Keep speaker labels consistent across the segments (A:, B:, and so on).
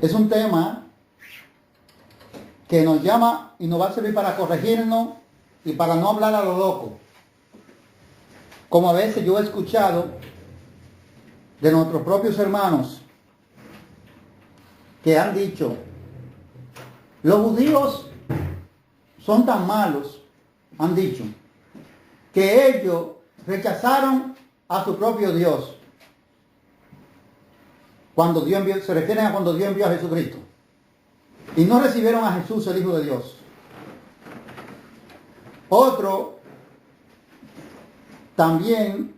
A: Es un tema que nos llama y nos va a servir para corregirnos y para no hablar a lo loco. Como a veces yo he escuchado de nuestros propios hermanos que han dicho, los judíos son tan malos, han dicho, que ellos rechazaron a su propio Dios. Cuando Dios envió, se refieren a cuando Dios envió a Jesucristo. Y no recibieron a Jesús, el Hijo de Dios. Otro también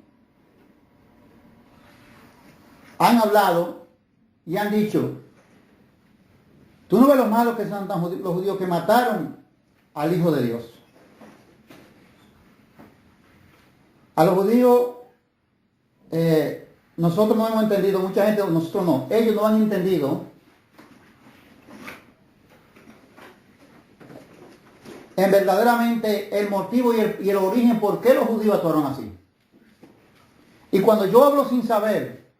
A: han hablado y han dicho, tú no ves lo malos que son los judíos que mataron al Hijo de Dios. A los judíos, nosotros no hemos entendido, mucha gente, nosotros no, ellos no han entendido en verdaderamente el motivo y el origen por qué los judíos actuaron así. Y cuando yo hablo sin saber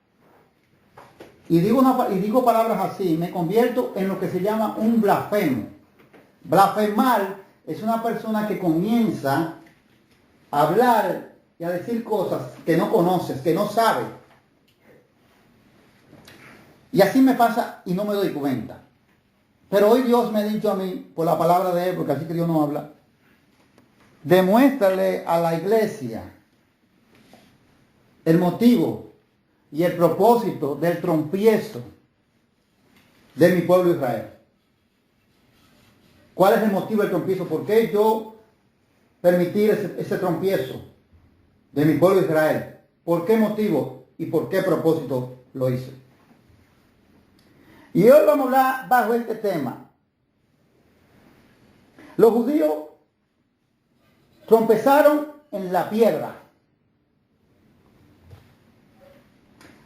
A: y digo palabras así, me convierto en lo que se llama un blasfemo. Blasfemar es una persona que comienza a hablar y a decir cosas que no conoces, que no sabes. Y así me pasa y no me doy cuenta. Pero hoy Dios me ha dicho a mí, por la palabra de Él, porque así que Dios no habla, demuéstrale a la iglesia el motivo y el propósito del trompiezo de mi pueblo Israel. ¿Cuál es el motivo del trompiezo? ¿Por qué yo permitir ese trompiezo de mi pueblo Israel? ¿Por qué motivo y por qué propósito lo hice? Y hoy vamos a hablar bajo este tema. Los judíos trompezaron en la piedra.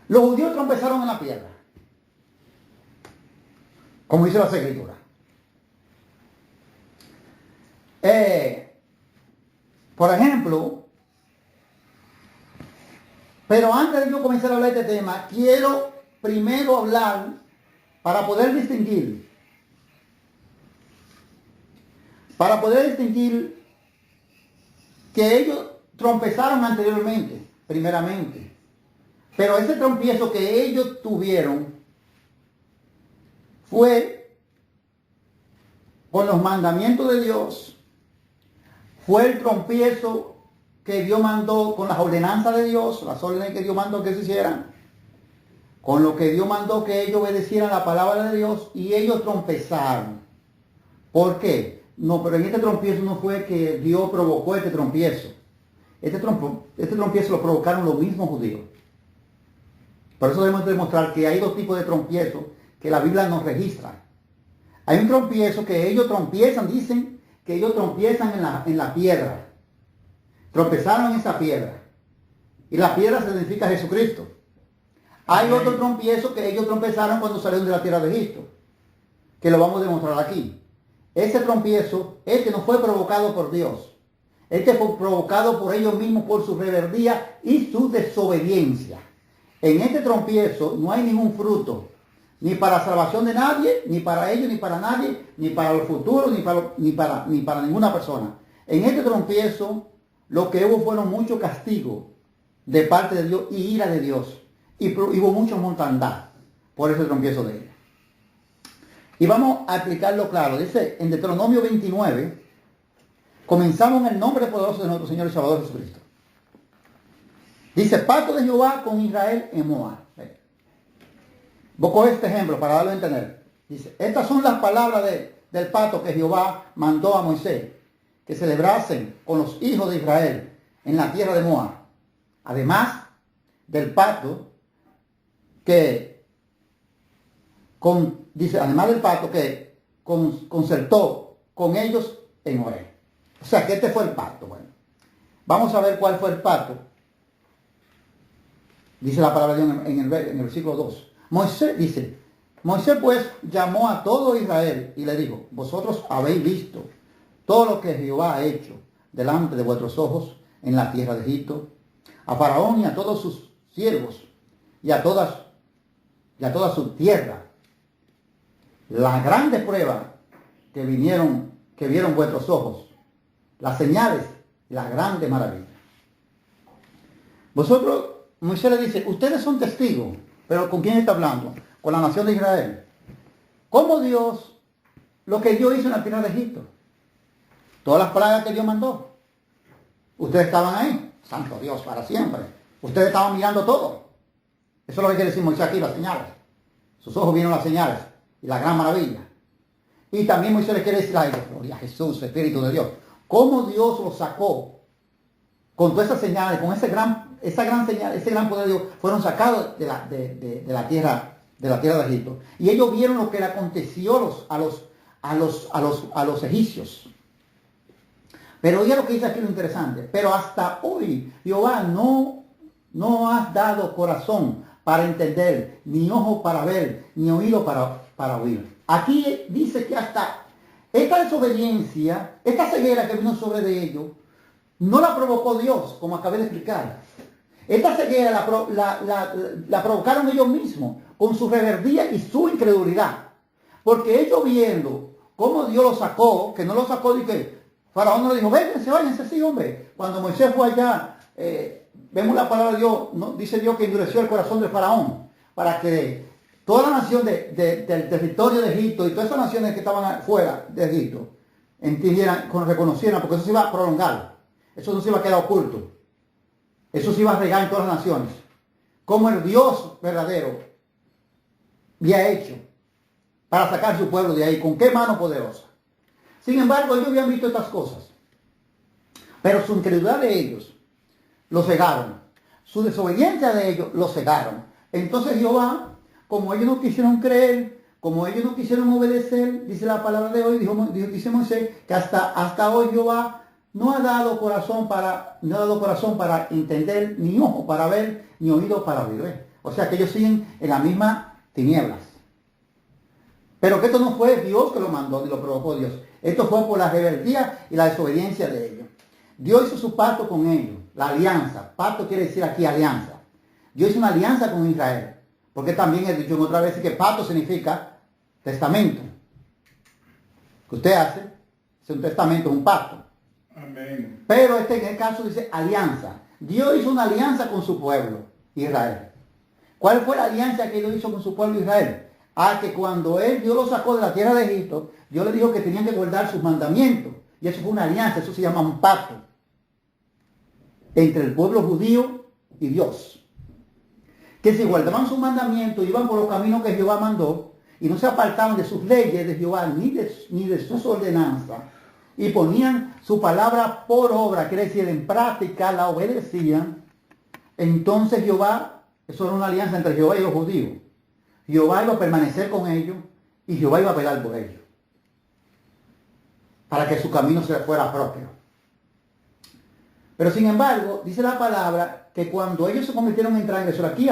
A: Los judíos trompezaron en la piedra, como dice la Escritura. Por ejemplo, pero antes de yo comenzar a hablar de este tema, quiero primero hablar para poder distinguir que ellos trompezaron anteriormente, primeramente. Pero ese trompiezo que ellos tuvieron fue por los mandamientos de Dios, fue el trompiezo que Dios mandó con las ordenanzas de Dios, las órdenes que Dios mandó que se hicieran, con lo que Dios mandó que ellos obedecieran la palabra de Dios, y ellos trompezaron. ¿Por qué? No, pero en este trompiezo no fue que Dios provocó este trompiezo. Este trompiezo lo provocaron los mismos judíos. Por eso debemos demostrar que hay dos tipos de trompiezo que la Biblia nos registra. Hay un trompiezo que ellos trompiezan, dicen que ellos trompiezan en la piedra. Tropezaron en esa piedra. Y la piedra significa Jesucristo. Hay otro trompiezo que ellos trompezaron cuando salieron de la tierra de Egipto, que lo vamos a demostrar aquí. Ese trompiezo, que no fue provocado por Dios. Fue provocado por ellos mismos, por su rebeldía y su desobediencia. En este trompiezo no hay ningún fruto, ni para salvación de nadie, ni para ellos, ni para nadie, ni para el futuro, ni para ninguna persona. En este trompiezo lo que hubo fueron muchos castigos de parte de Dios y ira de Dios. Y hubo mucha mortandad por ese trompiezo de ella. Y vamos a explicarlo claro. Dice en Deuteronomio 29, comenzamos en el nombre poderoso de nuestro Señor y Salvador Jesucristo. Dice, pacto de Jehová con Israel en Moab. Voy a coger este ejemplo para darlo a entender. Dice, estas son las palabras del pacto que Jehová mandó a Moisés, que celebrasen con los hijos de Israel en la tierra de Moab. Además del pacto que concertó con ellos en Horeb. O sea que este fue el pacto. Bueno, vamos a ver cuál fue el pacto. Dice la palabra de Dios en el versículo 2. Moisés pues llamó a todo Israel y le dijo, vosotros habéis visto todo lo que Jehová ha hecho delante de vuestros ojos en la tierra de Egipto, a Faraón y a todos sus siervos y a toda su tierra. las grandes pruebas que vieron vuestros ojos, las señales y las grandes maravillas. Vosotros, Moisés le dice, ustedes son testigos, pero ¿con quién está hablando? Con la nación de Israel. ¿Cómo Dios, lo que Dios hizo en la tierra de Egipto? Todas las plagas que Dios mandó. Ustedes estaban ahí, santo Dios, para siempre. Ustedes estaban mirando todo. Eso es lo que quiere decir Moisés aquí, las señales. Sus ojos vieron las señales y la gran maravilla. Y también Moisés le quiere decir a ellos, gloria a Jesús, Espíritu de Dios, cómo Dios los sacó con todas esas señales, con esa gran señal, ese gran poder de Dios, fueron sacados de la tierra de Egipto. Y ellos vieron lo que le aconteció a los egipcios. Pero oye lo que dice aquí lo interesante. Pero hasta hoy Jehová no has dado corazón para entender, ni ojo para ver, ni oído para oír. Aquí dice que hasta esta desobediencia, esta ceguera que vino sobre de ellos, no la provocó Dios, como acabé de explicar. Esta ceguera la provocaron ellos mismos, con su rebeldía y su incredulidad. Porque ellos viendo cómo Dios los sacó, que no los sacó de que Faraón no le dijo, váyanse, sí, hombre. Cuando Moisés fue allá, vemos la palabra de Dios, ¿no? Dice Dios que endureció el corazón de Faraón, para que toda la nación del territorio de Egipto y todas esas naciones que estaban fuera de Egipto entendieran, reconocieran, porque eso se iba a prolongar, eso no se iba a quedar oculto, eso se iba a regar en todas las naciones, como el Dios verdadero había hecho para sacar su pueblo de ahí, con qué mano poderosa. Sin embargo, ellos habían visto estas cosas, pero su incredulidad de ellos los cegaron, su desobediencia de ellos los cegaron. Entonces Jehová, como ellos no quisieron creer, como ellos no quisieron obedecer, dice la palabra de hoy, dice Moisés, que hasta hoy Jehová no ha dado corazón para entender, ni ojo para ver, ni oído para oír. O sea que ellos siguen en la misma tinieblas. Pero que esto no fue Dios que lo mandó, ni lo provocó Dios. Esto fue por la rebeldía y la desobediencia de ellos. Dios hizo su pacto con ellos, la alianza. Pacto quiere decir aquí alianza. Dios hizo una alianza con Israel. Porque también he dicho en otra vez que pacto significa testamento. Que usted hace, es un testamento, un pacto. Amén. Pero en el caso dice alianza. Dios hizo una alianza con su pueblo, Israel. ¿Cuál fue la alianza que Dios hizo con su pueblo Israel? Que cuando Dios lo sacó de la tierra de Egipto, Dios le dijo que tenían que guardar sus mandamientos. Y eso fue una alianza, eso se llama un pacto entre el pueblo judío y Dios. Que si guardaban sus mandamientos, iban por los caminos que Jehová mandó, y no se apartaban de sus leyes de Jehová, ni de sus ordenanzas, y ponían su palabra por obra, quiere decir en práctica la obedecían, entonces Jehová, eso era una alianza entre Jehová y los judíos. Jehová iba a permanecer con ellos y Jehová iba a velar por ellos, para que su camino se fuera propio. Pero sin embargo, dice la palabra que cuando ellos se convirtieron en transgresores, aquí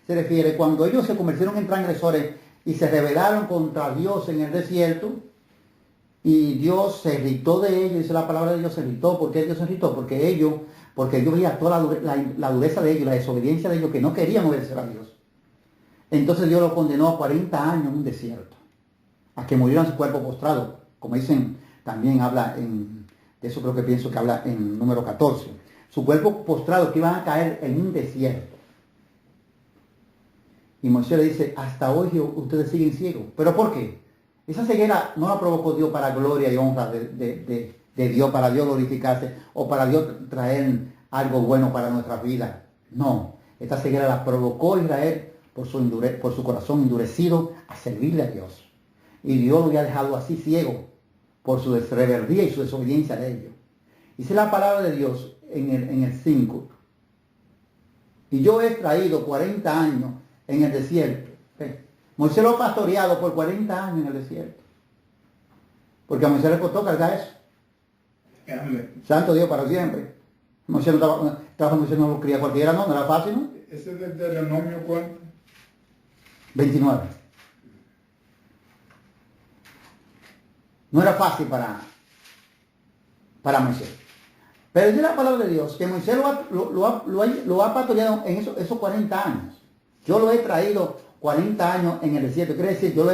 A: se refiere cuando ellos se convirtieron en transgresores y se rebelaron contra Dios en el desierto, y Dios se irritó de ellos, dice la palabra de Dios, se irritó. ¿Por qué Dios se irritó? Porque ellos veía toda la dureza de ellos, la desobediencia de ellos, que no querían obedecer a Dios. Entonces Dios lo condenó a 40 años en un desierto, a que murieran su cuerpo postrado, como dicen, también habla de eso creo que pienso que habla en número 14, su cuerpo postrado, que iban a caer en un desierto. Y Moisés le dice, hasta hoy ustedes siguen ciegos. ¿Pero por qué? Esa ceguera no la provocó Dios para gloria y honra de Dios, para Dios glorificarse, o para Dios traer algo bueno para nuestras vidas. No, esta ceguera la provocó Israel por su corazón endurecido a servirle a Dios. Y Dios lo había dejado así ciego por su rebeldía y su desobediencia de ellos. Dice la palabra de Dios en el 5. Y yo he traído 40 años en el desierto. Moisés lo ha pastoreado por 40 años en el desierto. Porque a Moisés le costó cargar eso. Amén. Santo Dios para siempre. Moisés Moisés no lo cría cualquiera, no era fácil, ¿no?
B: ¿Ese es del Deuteronomio cuánto?
A: 29. No era fácil para Moisés. Pero dice la palabra de Dios que Moisés lo ha pastoreado en esos 40 años. Yo lo he traído 40 años en el desierto. Quiere decir, yo lo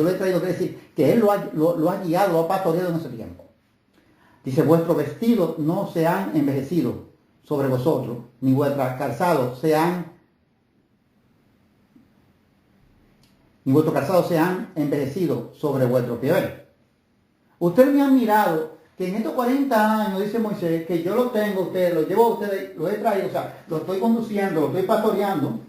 A: he traído, quiere decir que Él lo ha guiado, lo ha pastoreado en ese tiempo. Dice, vuestros vestidos no se han envejecido sobre vosotros, ni vuestros calzados se han envejecido sobre vuestros pies. Ustedes me han mirado que en estos 40 años, dice Moisés, que yo lo tengo a ustedes, lo llevo a ustedes, lo he traído, o sea, lo estoy conduciendo, lo estoy pastoreando.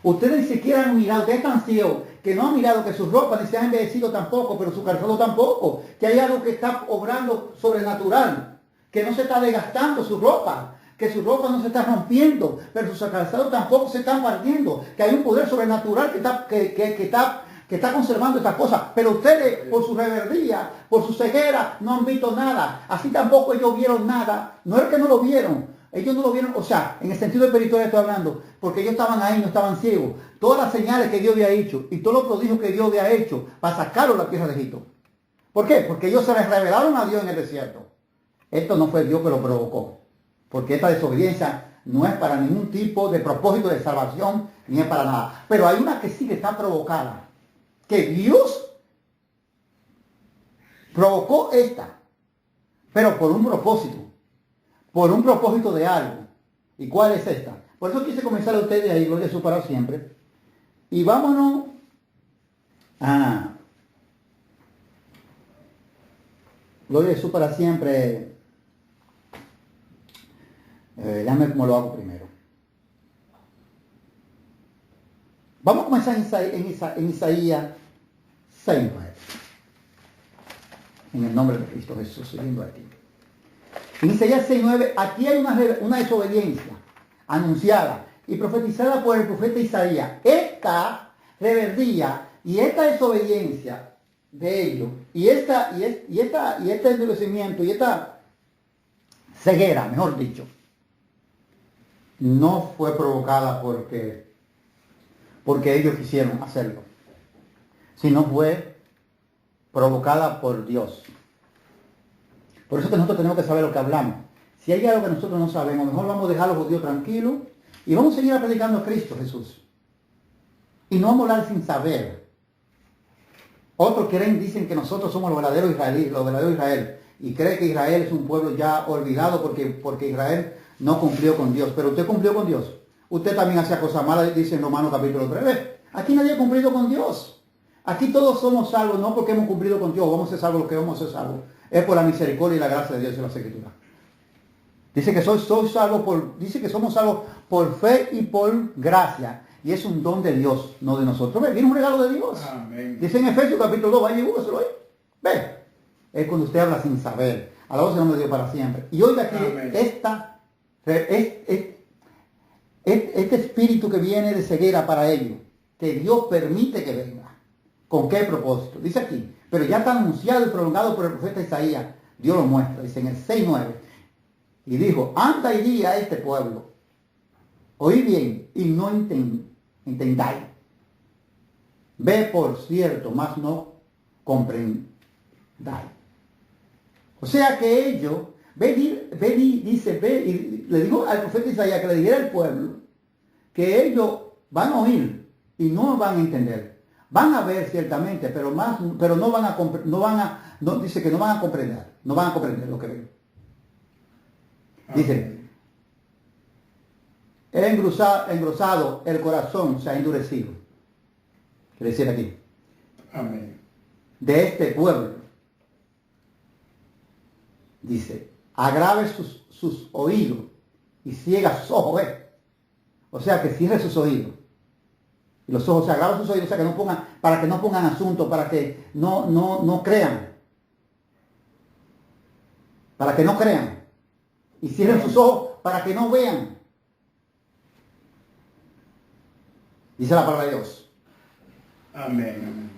A: Ustedes ni siquiera han mirado, ustedes están ciegos, que no han mirado que sus ropas ni se han envejecido tampoco, pero su calzado tampoco, que hay algo que está obrando sobrenatural, que no se está desgastando su ropa, que su ropa no se está rompiendo, pero sus calzados tampoco se están partiendo, que hay un poder sobrenatural que está conservando estas cosas, pero ustedes por su rebeldía, por su ceguera, no han visto nada. Así tampoco ellos vieron nada. No es que no lo vieron, ellos no lo vieron, o sea, en el sentido espiritual estoy hablando, porque ellos estaban ahí, no estaban ciegos. Todas las señales que Dios había hecho y todos los prodigios que Dios había hecho para sacarlos de la tierra de Egipto. ¿Por qué? Porque ellos se les revelaron a Dios en el desierto. Esto no fue Dios que lo provocó, porque esta desobediencia no es para ningún tipo de propósito de salvación, ni es para nada. Pero hay una que sí que está provocada, que Dios provocó esta, pero por un propósito de algo. ¿Y cuál es esta? Por eso quise comenzar a ustedes ahí, gloria a Jesús para siempre. Y vámonos a gloria a Jesús para siempre. Déjame cómo lo hago primero. Vamos a comenzar en Isaías 6:9. En el nombre de Cristo Jesús, siguiendo a ti. En Isaías 6:9, aquí hay una desobediencia anunciada y profetizada por el profeta Isaías. Esta rebeldía y esta desobediencia de ellos, y este endurecimiento y esta ceguera, mejor dicho, no fue provocada porque ellos quisieron hacerlo, sino fue provocada por Dios. Por eso que nosotros tenemos que saber lo que hablamos. Si hay algo que nosotros no sabemos, mejor vamos a dejar a los judíos tranquilos y vamos a seguir predicando a Cristo Jesús. Y no vamos a hablar sin saber. Otros dicen que nosotros somos los verdaderos Israel, y creen que Israel es un pueblo ya olvidado porque Israel no cumplió con Dios. Pero usted cumplió con Dios. Usted también hacía cosas malas, dice en Romanos capítulo 3. Aquí nadie ha cumplido con Dios. Aquí todos somos salvos, no porque hemos cumplido con Dios, vamos a ser salvos, lo que vamos a ser salvos. Es por la misericordia y la gracia de Dios en la Escritura. Dice que somos salvos por fe y por gracia. Y es un don de Dios, no de nosotros. Ve, viene un regalo de Dios.
B: Amén.
A: Dice en Efesios capítulo 2, vaya y búsquelo ahí. Ve. Es cuando usted habla sin saber. Alabado sea el nombre de Dios para siempre. Y oiga aquí, este espíritu que viene de ceguera para ellos, que Dios permite que venga. ¿Con qué propósito? Dice aquí, pero ya está anunciado y prolongado por el profeta Isaías. Dios lo muestra, dice en el 6:9. Y dijo, anda y di a este pueblo, oí bien y no entendáis. Ve por cierto, mas no comprendáis. O sea que ellos, y le dijo al profeta Isaías que le dijera al pueblo que ellos van a oír y no van a entender. Van a ver ciertamente, pero dice que no van a comprender lo que ven. Dice, he engrosado el corazón, se ha endurecido. Quiere decir aquí.
B: Amén.
A: De este pueblo. Dice, agrave sus oídos y ciega sus ojos. O sea, que cierre sus oídos. Y los ojos se agravan sus oídos, o sea, para que no pongan asunto, para que no crean. Para que no crean. Y cierren sus ojos para que no vean. Dice la palabra de Dios.
B: Amén.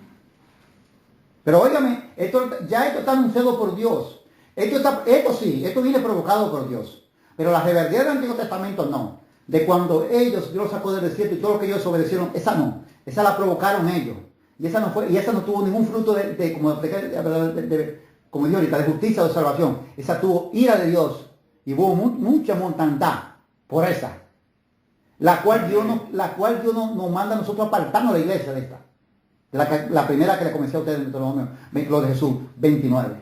A: Pero óigame, esto está anunciado por Dios. Esto viene provocado por Dios. Pero la rebeldía del Antiguo Testamento no. De cuando Dios los sacó del desierto y todo lo que ellos obedecieron, esa no. Esa la provocaron ellos. Y esa no tuvo ningún fruto como dijo ahorita, de justicia o de salvación. Esa tuvo ira de Dios. Y hubo mucha mortandad por esa. la cual Dios nos manda a nosotros apartarnos de la iglesia de esta. La primera que le comencé a ustedes en Deuteronomio, Gloria a Jesús, 29.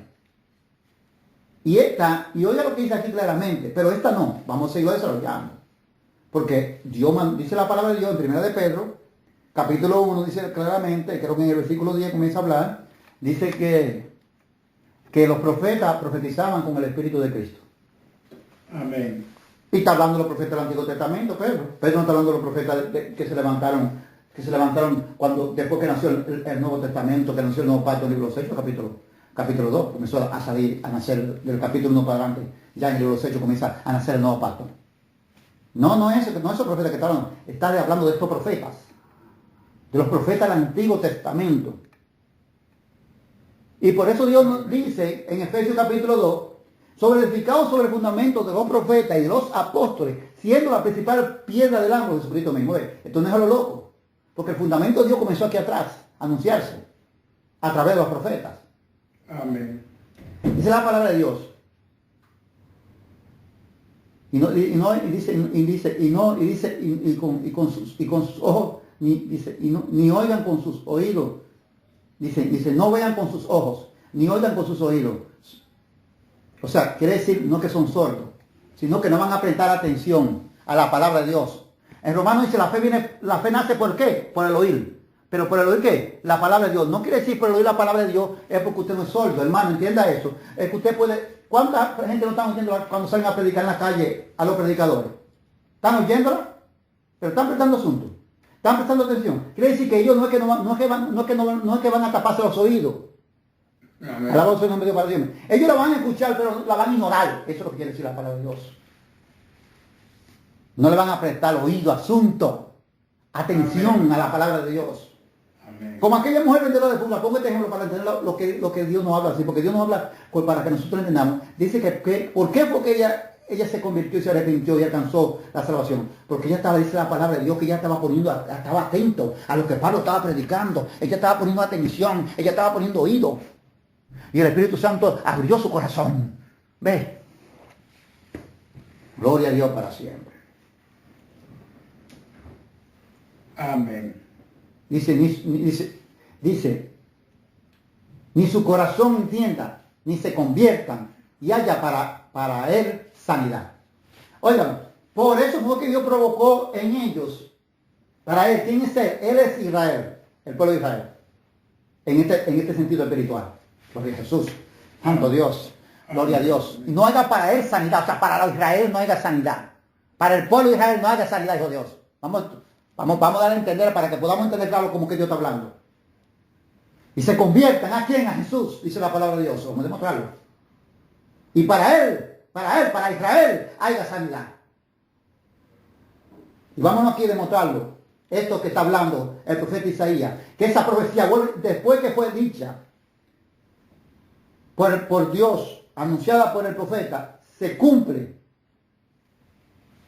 A: Y oiga lo que dice aquí claramente, pero esta no, vamos a seguirlo desarrollando. Porque Dios dice la palabra de Dios en 1 de Pedro, capítulo 1, dice claramente, creo que en el versículo 10 comienza a hablar, dice que los profetas profetizaban con el Espíritu de Cristo.
B: Amén.
A: Y está hablando de los profetas del Antiguo Testamento, Pedro. Pedro no está hablando de los profetas que se levantaron cuando, después que nació el Nuevo Testamento, que nació el Nuevo Pacto en el libro de los Hechos, capítulo 2, comenzó a nacer del capítulo 1 para adelante, ya en el libro de los Hechos comienza a nacer el Nuevo Pacto. No esos profetas que estaban, está hablando de estos profetas, de los profetas del Antiguo Testamento. Y por eso Dios nos dice en Efesios capítulo 2, edificado sobre el fundamento de los profetas y de los apóstoles, siendo la principal piedra del ángulo de Jesucristo mismo. Esto no es a lo loco, porque el fundamento de Dios comenzó aquí atrás, a anunciarse, a través de los profetas.
B: Amén.
A: Dice la palabra de Dios. Y con sus ojos, ni oigan con sus oídos. Dice, no vean con sus ojos, ni oigan con sus oídos. O sea, quiere decir no que son sordos, sino que no van a prestar atención a la palabra de Dios. En Romanos dice, la fe nace ¿por qué? Por el oír. Pero por el oír ¿qué? La palabra de Dios. No quiere decir por el oír la palabra de Dios es porque usted no es sordo, hermano, entienda eso. Es que usted puede... ¿Cuánta gente no están oyendo cuando salen a predicar en la calle a los predicadores? ¿Están oyéndola? Pero están prestando asunto. Están prestando atención. Quiere decir que ellos no es que van a taparse los oídos.
B: Amén.
A: Alabado sea el nombre de Dios para siempre. Ellos la van a escuchar, pero la van a ignorar. Eso es lo que quiere decir la palabra de Dios. No le van a prestar oído, asunto, atención
B: Amén.
A: a la palabra de Dios.
B: Amén.
A: Como aquella mujer vendedora de pulgas, pongo este ejemplo para entender lo que Dios nos habla así, porque Dios nos habla pues, para que nosotros entendamos. Dice que ¿por qué? Porque ella se convirtió y se arrepintió y alcanzó la salvación. Porque ella estaba, dice la palabra de Dios, que ella estaba atento a lo que Pablo estaba predicando. Ella estaba poniendo atención, ella estaba poniendo oído. Y el Espíritu Santo abrió su corazón. ¿Ve? Gloria a Dios para siempre.
B: Amén.
A: Dice, ni su corazón entienda, ni se conviertan y haya para él sanidad. Oigan, por eso fue que Dios provocó en ellos, para él, ¿quién es él? Él es Israel, el pueblo de Israel, en este sentido espiritual. Gloria a Jesús, santo Dios, gloria a Dios. Y no haya para él sanidad, o sea, para Israel no haya sanidad. Para el pueblo de Israel no haya sanidad, hijo de Dios. Vamos a dar a entender para que podamos entender claro cómo que Dios está hablando. Y se conviertan ¿a quién? A Jesús, dice la palabra de Dios. Vamos a demostrarlo. Y para Israel haya sanidad. Y vámonos aquí a demostrarlo. Esto que está hablando el profeta Isaías, que esa profecía, después que fue dicha por Dios, anunciada por el profeta, se cumple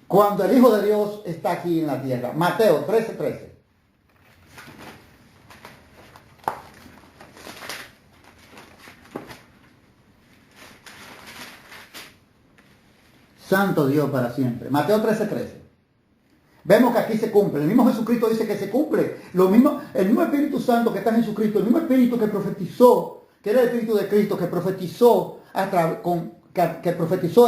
A: cuando el Hijo de Dios está aquí en la tierra. Mateo 13:13. Santo Dios para siempre. Mateo 13:13. Vemos que aquí se cumple. El mismo Jesucristo dice que se cumple. El mismo Espíritu Santo que está en Jesucristo, el mismo Espíritu que profetizó, que era el Espíritu de Cristo, que profetizó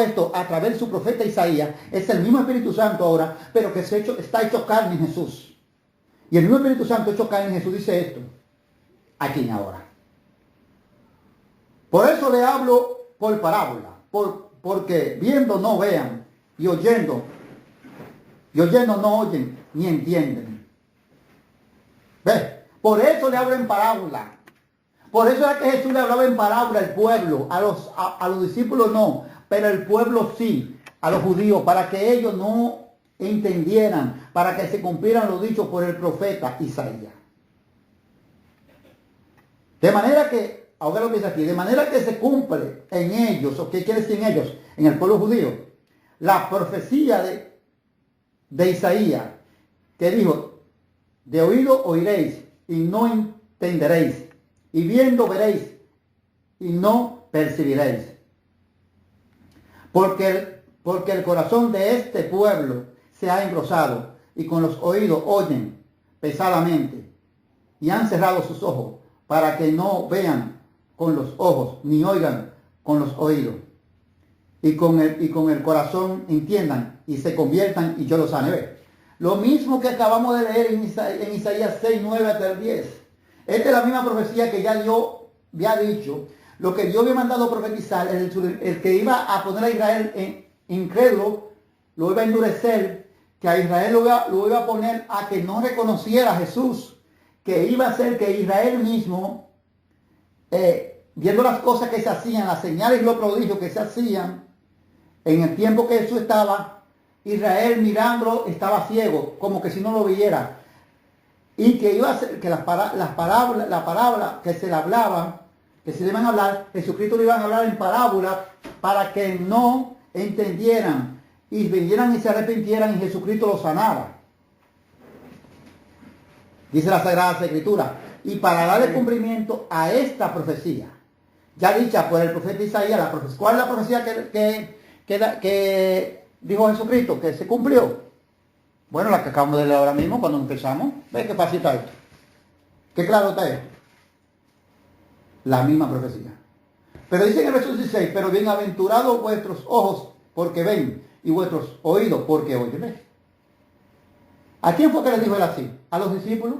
A: esto a través de su profeta Isaías, es el mismo Espíritu Santo ahora, pero que está hecho carne en Jesús. Y el mismo Espíritu Santo hecho carne en Jesús dice esto, aquí ahora. Por eso le hablo por parábola, porque viendo no vean, y oyendo no oyen, ni entienden. ¿Ves? Por eso le hablo en parábola. Por eso es que Jesús le hablaba en parábola al pueblo, a los discípulos no, pero el pueblo sí, a los judíos, para que ellos no entendieran, para que se cumplieran lo dicho por el profeta Isaías. De manera que, ahora lo que dice aquí, de manera que se cumple en ellos, ¿o qué quiere decir en ellos? En el pueblo judío, la profecía de Isaías, que dijo, de oído oiréis y no entenderéis. Y viendo veréis y no percibiréis. Porque el corazón de este pueblo se ha engrosado. y con los oídos oyen pesadamente, y han cerrado sus ojos para que no vean con los ojos, ni oigan con los oídos, y con el corazón entiendan y se conviertan y yo los sane. Ve. Lo mismo que acabamos de leer en Isaías 6, 9 hasta el 10. Esta es la misma profecía que ya Dios había dicho. Lo que Dios había mandado a profetizar, el que iba a poner a Israel en incrédulo, lo iba a endurecer, que a Israel lo iba a poner a que no reconociera a Jesús, que iba a hacer que Israel mismo, viendo las cosas que se hacían, las señales y los prodigios que se hacían, en el tiempo que Jesús estaba, Israel mirándolo estaba ciego, como que si no lo viera. Y que iba a hacer que la parábola que se le hablaban, que se le iban a hablar, Jesucristo le iban a hablar en parábola para que no entendieran y vinieran y se arrepintieran y Jesucristo los sanara. Dice la Sagrada Escritura. Y para darle cumplimiento a esta profecía, ya dicha por el profeta Isaías, ¿cuál es la profecía que dijo Jesucristo? Que se cumplió. Bueno, la que acabamos de leer ahora mismo cuando empezamos. ¿Ves qué fácil está esto? ¿Qué claro está esto? La misma profecía. Pero dice en el verso 16, pero bienaventurados vuestros ojos porque ven y vuestros oídos porque oyen. ¿Ves? ¿A quién fue que le dijo él así? ¿A los discípulos?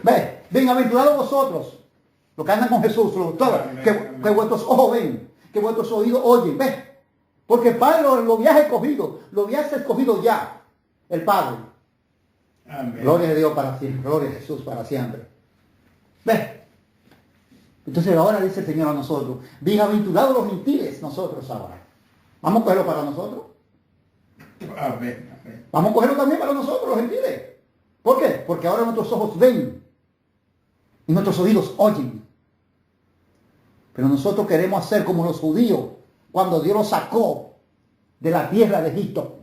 A: ¿Ves? Bienaventurados vosotros, los que andan con Jesús, que vuestros ojos ven, que vuestros oídos oyen. ¿Ves? Porque el Padre lo había escogido, lo había escogido ya, el Padre.
B: Amén.
A: Gloria a Dios para siempre, gloria a Jesús para siempre. ¿Ves? Entonces ahora dice el Señor a nosotros, bienaventurados los gentiles, nosotros ahora. ¿Vamos a cogerlo para nosotros?
B: Amén. Amén.
A: Vamos a cogerlo también para nosotros, los gentiles. ¿Por qué? Porque ahora nuestros ojos ven y nuestros oídos oyen. Pero nosotros queremos hacer como los judíos cuando Dios los sacó de la tierra de Egipto.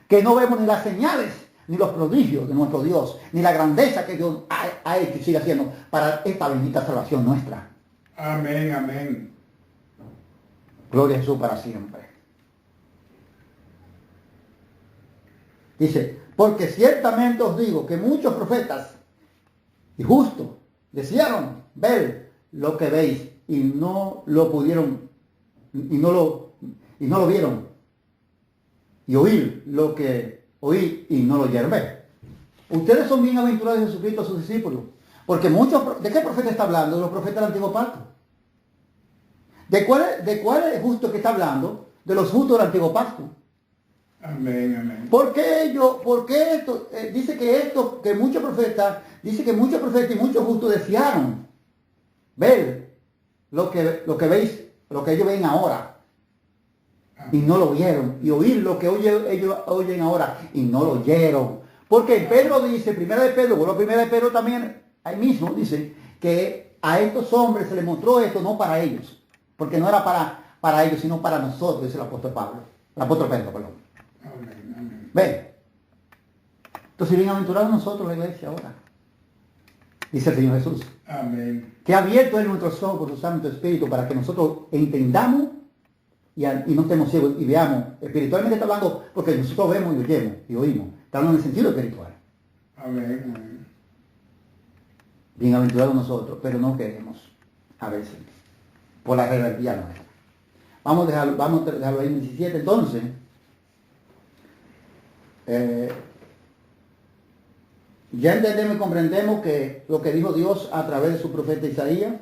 A: Que no vemos ni las señales, ni los prodigios de nuestro Dios, ni la grandeza que Dios ha hecho y sigue haciendo para esta bendita salvación nuestra.
B: Amén. Amén.
A: Gloria a Jesús para siempre. Dice, porque ciertamente os digo que muchos profetas y justos desearon ver lo que veis y no lo pudieron, y no lo vieron, y oír lo que oí y no lo oyeron. Ver. Ustedes son bienaventurados de Jesucristo a sus discípulos, porque muchos, ¿de qué profeta está hablando? De los profetas del antiguo pacto. ¿De cuál es justo que está hablando? De los justos del antiguo pacto.
B: Amén. Amén.
A: ¿Por qué esto? Dice que muchos profetas y muchos justos desearon ver lo que veis, lo que ellos ven ahora y no lo vieron, y oír lo que ellos oyen ahora y no lo oyeron. Porque Pedro dice, primera de Pedro también, ahí mismo dice que a estos hombres se les mostró esto no para ellos, porque no era para ellos, sino para nosotros, dice el apóstol Pedro, perdón.
B: Amén. Amén.
A: Ven. Entonces bienaventurados nosotros la iglesia ahora. Dice el Señor Jesús.
B: Amén.
A: Que ha abierto en nuestros ojos por su Santo Espíritu para que nosotros entendamos y no estemos ciegos y veamos. Espiritualmente está hablando porque nosotros vemos y oímos. Está hablando en el sentido espiritual.
B: Amén. Amén.
A: Bienaventurados nosotros, pero no queremos a veces. Por la rebeldía nuestra. Vamos a dejarlo ahí en 17 entonces. Ya entendemos y comprendemos que lo que dijo Dios a través de su profeta Isaías,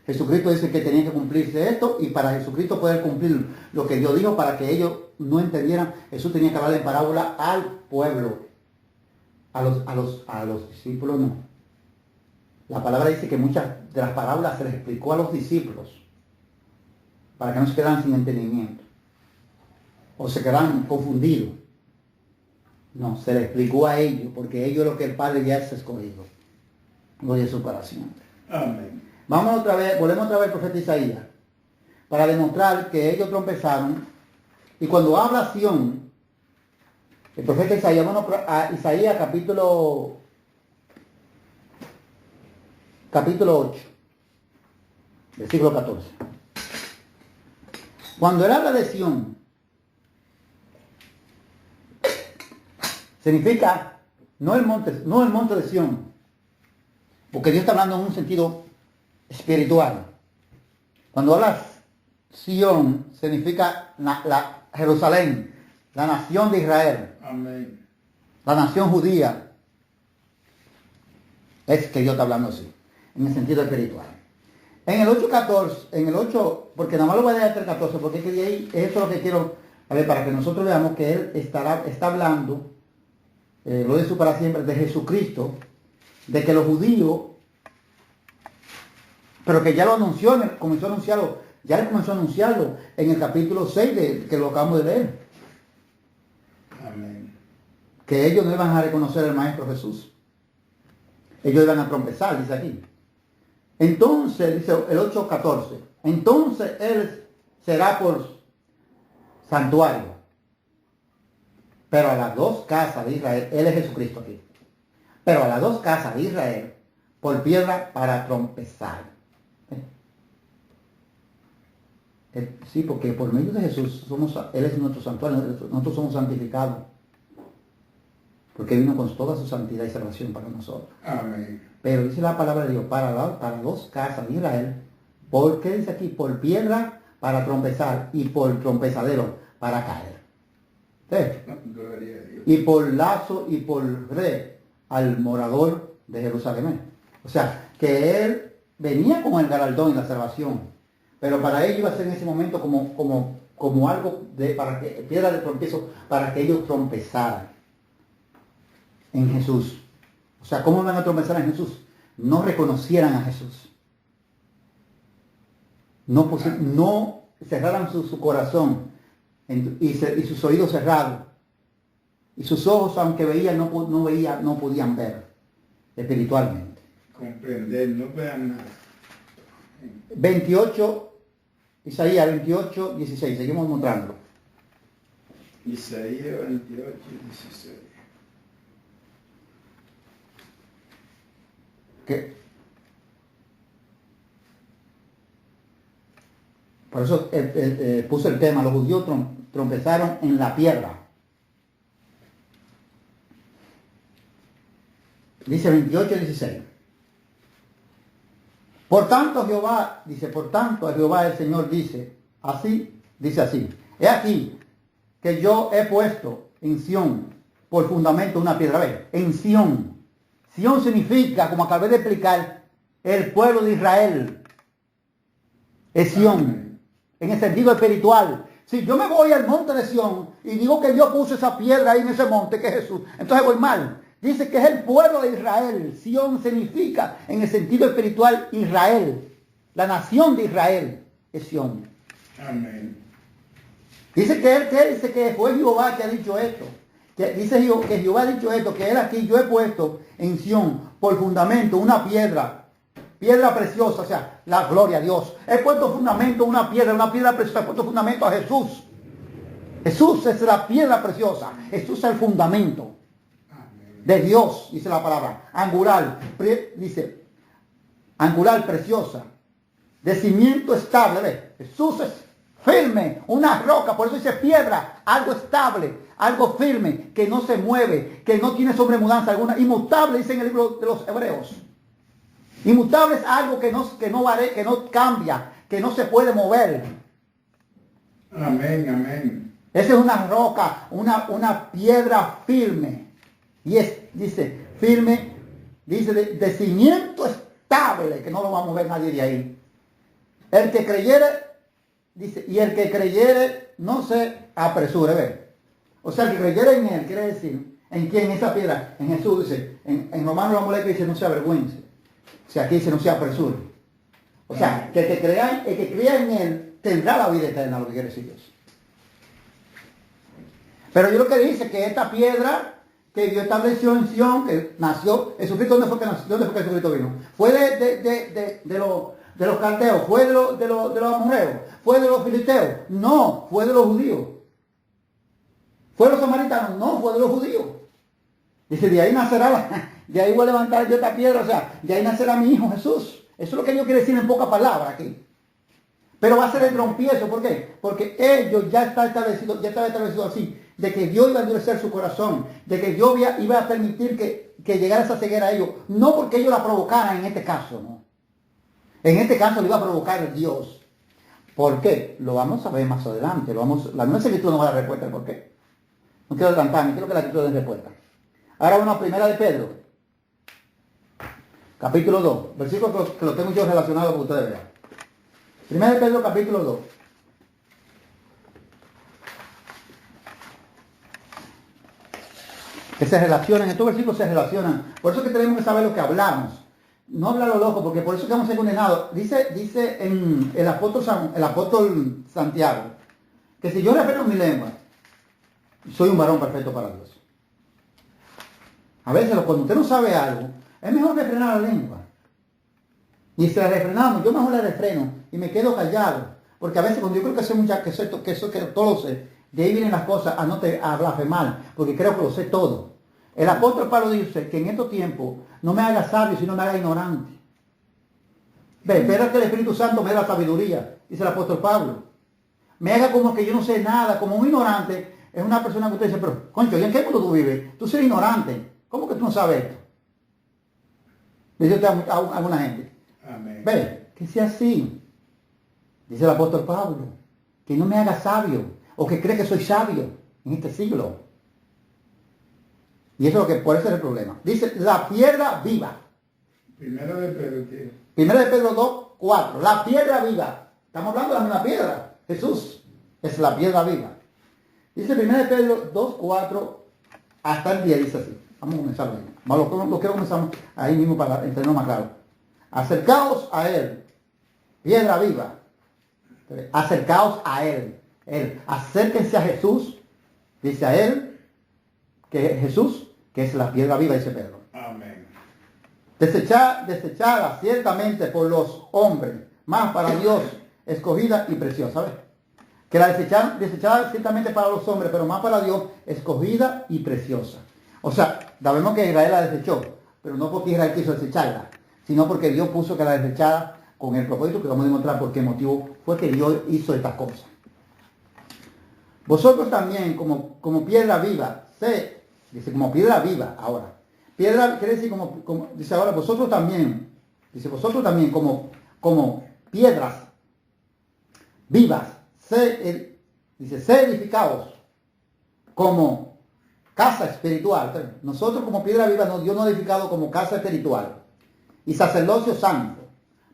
A: Jesucristo dice que tenía que cumplirse esto, y para Jesucristo poder cumplir lo que Dios dijo, para que ellos no entendieran, Jesús tenía que hablar en parábola al pueblo, a los discípulos no. La palabra dice que muchas de las parábolas se les explicó a los discípulos para que no se quedaran sin entendimiento o se quedaran confundidos. No, se le explicó a ellos, porque ellos es lo que el Padre ya se ha escogido. Gloria a Jesús para siempre.
B: Amén.
A: Volvemos otra vez al profeta Isaías, para demostrar que ellos trompezaron, y cuando habla Sión, el profeta Isaías, a Isaías capítulo 8, versículo 14. Cuando él habla de Sión, significa no el monte de Sión, porque Dios está hablando en un sentido espiritual. Cuando hablas Sión, significa la Jerusalén, la nación de Israel,
B: Amén.
A: la nación judía. Es que Dios está hablando así, en el sentido espiritual. En el 8:14, porque nada más lo voy a dejar hasta el 14, porque es que de ahí, eso es lo que quiero, a ver, para que nosotros veamos que Él está hablando, lo de su para siempre, de Jesucristo, de que los judíos, pero que ya lo anunció, comenzó a anunciarlo, ya le comenzó a anunciarlo en el capítulo 6, que lo acabamos de leer,
B: Amén.
A: que ellos no iban a reconocer al Maestro Jesús. Ellos iban a trompezar, dice aquí. Entonces, dice el 8:14, entonces Él será por santuario, pero a las dos casas de Israel, Él es Jesucristo aquí, pero a las dos casas de Israel, por piedra para trompezar. Sí, porque por medio de Jesús, Él es nuestro santuario, nosotros somos santificados, porque vino con toda su santidad y salvación para nosotros.
B: Amén.
A: Pero dice la palabra de Dios, para dos casas de Israel, porque dice aquí, por piedra para trompezar y por trompezadero para caer. ¿Sí?
B: Gloria a Dios.
A: Y por lazo y por red al morador de Jerusalén. O sea, que él venía con el galardón y la salvación, pero para ellos iba a ser en ese momento como algo para que piedra de tropiezo, para que ellos trompezaran en Jesús. O sea, ¿cómo van a tropezar en Jesús? No reconocieran a Jesús. No cerraran su corazón y sus oídos cerrados. Y sus ojos, aunque veían, no podían ver espiritualmente.
B: Comprender, no vean nada.
A: 28, Isaías 28:16. Seguimos mostrándolo.
B: Isaías 28:16.
A: Por eso puse el tema, los judíos trompezaron en la piedra. Dice 28:16. Por tanto Jehová el Señor dice así, he aquí que yo he puesto en Sión por fundamento una piedra. A ver, en Sión. Sión significa, como acabé de explicar, el pueblo de Israel. Es Sión, en el sentido espiritual. Si yo me voy al monte de Sión y digo que Dios puso esa piedra ahí en ese monte, que es Jesús, entonces voy mal. Dice que es el pueblo de Israel. Sión significa, en el sentido espiritual, Israel. La nación de Israel es Sión.
B: Amén.
A: Dice que fue Jehová que ha dicho esto. Dice que Jehová ha dicho esto, que él aquí, yo he puesto en Sión por fundamento una piedra preciosa, o sea, la gloria a Dios. He puesto fundamento una piedra preciosa, he puesto fundamento a Jesús. Jesús es la piedra preciosa, Jesús es el fundamento de Dios, dice la palabra. Angular, dice, angular preciosa, de cimiento estable. ¿Ves? Jesús es firme, una roca, por eso dice piedra, algo estable, algo firme, que no se mueve, que no tiene sobremudanza alguna. Inmutable, dice en el libro de los Hebreos. Inmutable es algo que no cambia, que no se puede mover.
B: Amén, amén.
A: Esa es una roca, una piedra firme. Y dice, firme, dice de cimiento estable, que no lo va a mover nadie de ahí. El que creyere, dice, y el que creyere no se apresure, ¿ve? O sea, el que creyere en él, quiere decir, ¿en quién? Esa piedra, en Jesús, dice, en Romanos la molesta dice, no se avergüence. O sea, aquí dice, no se apresure. O sea, que el que crea en él, tendrá la vida eterna, lo que quiere decir Dios. Pero yo lo que dice que esta piedra que Dios estableció en Sión, que nació, Jesucristo, ¿dónde fue que Jesucristo vino? Fue de los caldeos, fue de los amorreos, fue de los filisteos, no, fue de los judíos. Fue de los samaritanos, no, fue de los judíos. Dice, de ahí nacerá, de ahí voy a levantar yo esta piedra, o sea, de ahí nacerá mi hijo Jesús. Eso es lo que yo quiero decir en pocas palabras aquí. Pero va a ser el trompiezo, ¿por qué? Porque ellos ya estaba establecido así. de que Dios iba a endurecer su corazón, de que Dios iba a permitir que llegara esa ceguera a ellos, no porque ellos la provocaran en este caso, ¿no? En este caso lo iba a provocar Dios. ¿Por qué? Lo vamos a ver más adelante. La misma escritura nos va a dar respuesta del por qué. No quiero adelantarme, quiero que la escritura dé respuesta. Ahora una primera de Pedro, capítulo 2, versículo que lo tengo yo relacionado para que ustedes vean. Primera de Pedro, capítulo 2. Que se relacionan, estos versículos se relacionan. Por eso que tenemos que saber lo que hablamos. No hablar lo loco, porque por eso que vamos a ser condenados. Dice en el apóstol Santiago, que si yo refreno mi lengua, soy un varón perfecto para Dios. A veces cuando usted no sabe algo, es mejor refrenar la lengua. Y si la refrenamos, yo mejor la refreno y me quedo callado. Porque a veces cuando yo creo que sé mucha, que todo lo sé, de ahí vienen las cosas a blasfemar, porque creo que lo sé todo. El apóstol Pablo dice que en estos tiempos no me haga sabio, sino me haga ignorante. Ve, espera que el Espíritu Santo me dé la sabiduría, dice el apóstol Pablo. Me haga como que yo no sé nada, como un ignorante. Es una persona que usted dice, pero, concho, ¿y en qué mundo tú vives? Tú eres ignorante. ¿Cómo que tú no sabes esto? Dice usted a alguna gente.
B: Amén.
A: Ve, que sea así. Dice el apóstol Pablo, que no me haga sabio, o que cree que soy sabio en este siglo. Y eso es lo que puede ser el problema. Dice, la piedra viva.
B: Primero de Pedro, tío.
A: Primero de Pedro 2, 4. La piedra viva. Estamos hablando de la misma piedra. Jesús es la piedra viva. Dice primero de Pedro 2, 4 hasta el 10, dice así. Vamos a comenzar ahí. Lo quiero comenzar ahí mismo para entenderlo más claro. Acercaos a Él, piedra viva. Acercaos a Él. Acérquense a Jesús. Dice a Él, que Jesús, que es la piedra viva, dice Pedro.
B: Amén.
A: Desechada ciertamente por los hombres, más para Dios, escogida y preciosa. ¿Sabes? Que la desechada ciertamente para los hombres, pero más para Dios, escogida y preciosa. O sea, sabemos que Israel la desechó, pero no porque Israel quiso desecharla, sino porque Dios puso que la desechara con el propósito que vamos a demostrar por qué motivo fue que Dios hizo estas cosas. Vosotros también, como piedra viva, dice como piedra viva ahora. Piedra quiere decir dice ahora, vosotros también como piedras vivas, dice, sé edificados como casa espiritual. Nosotros como piedra viva, Dios nos ha edificado como casa espiritual y sacerdocio santo,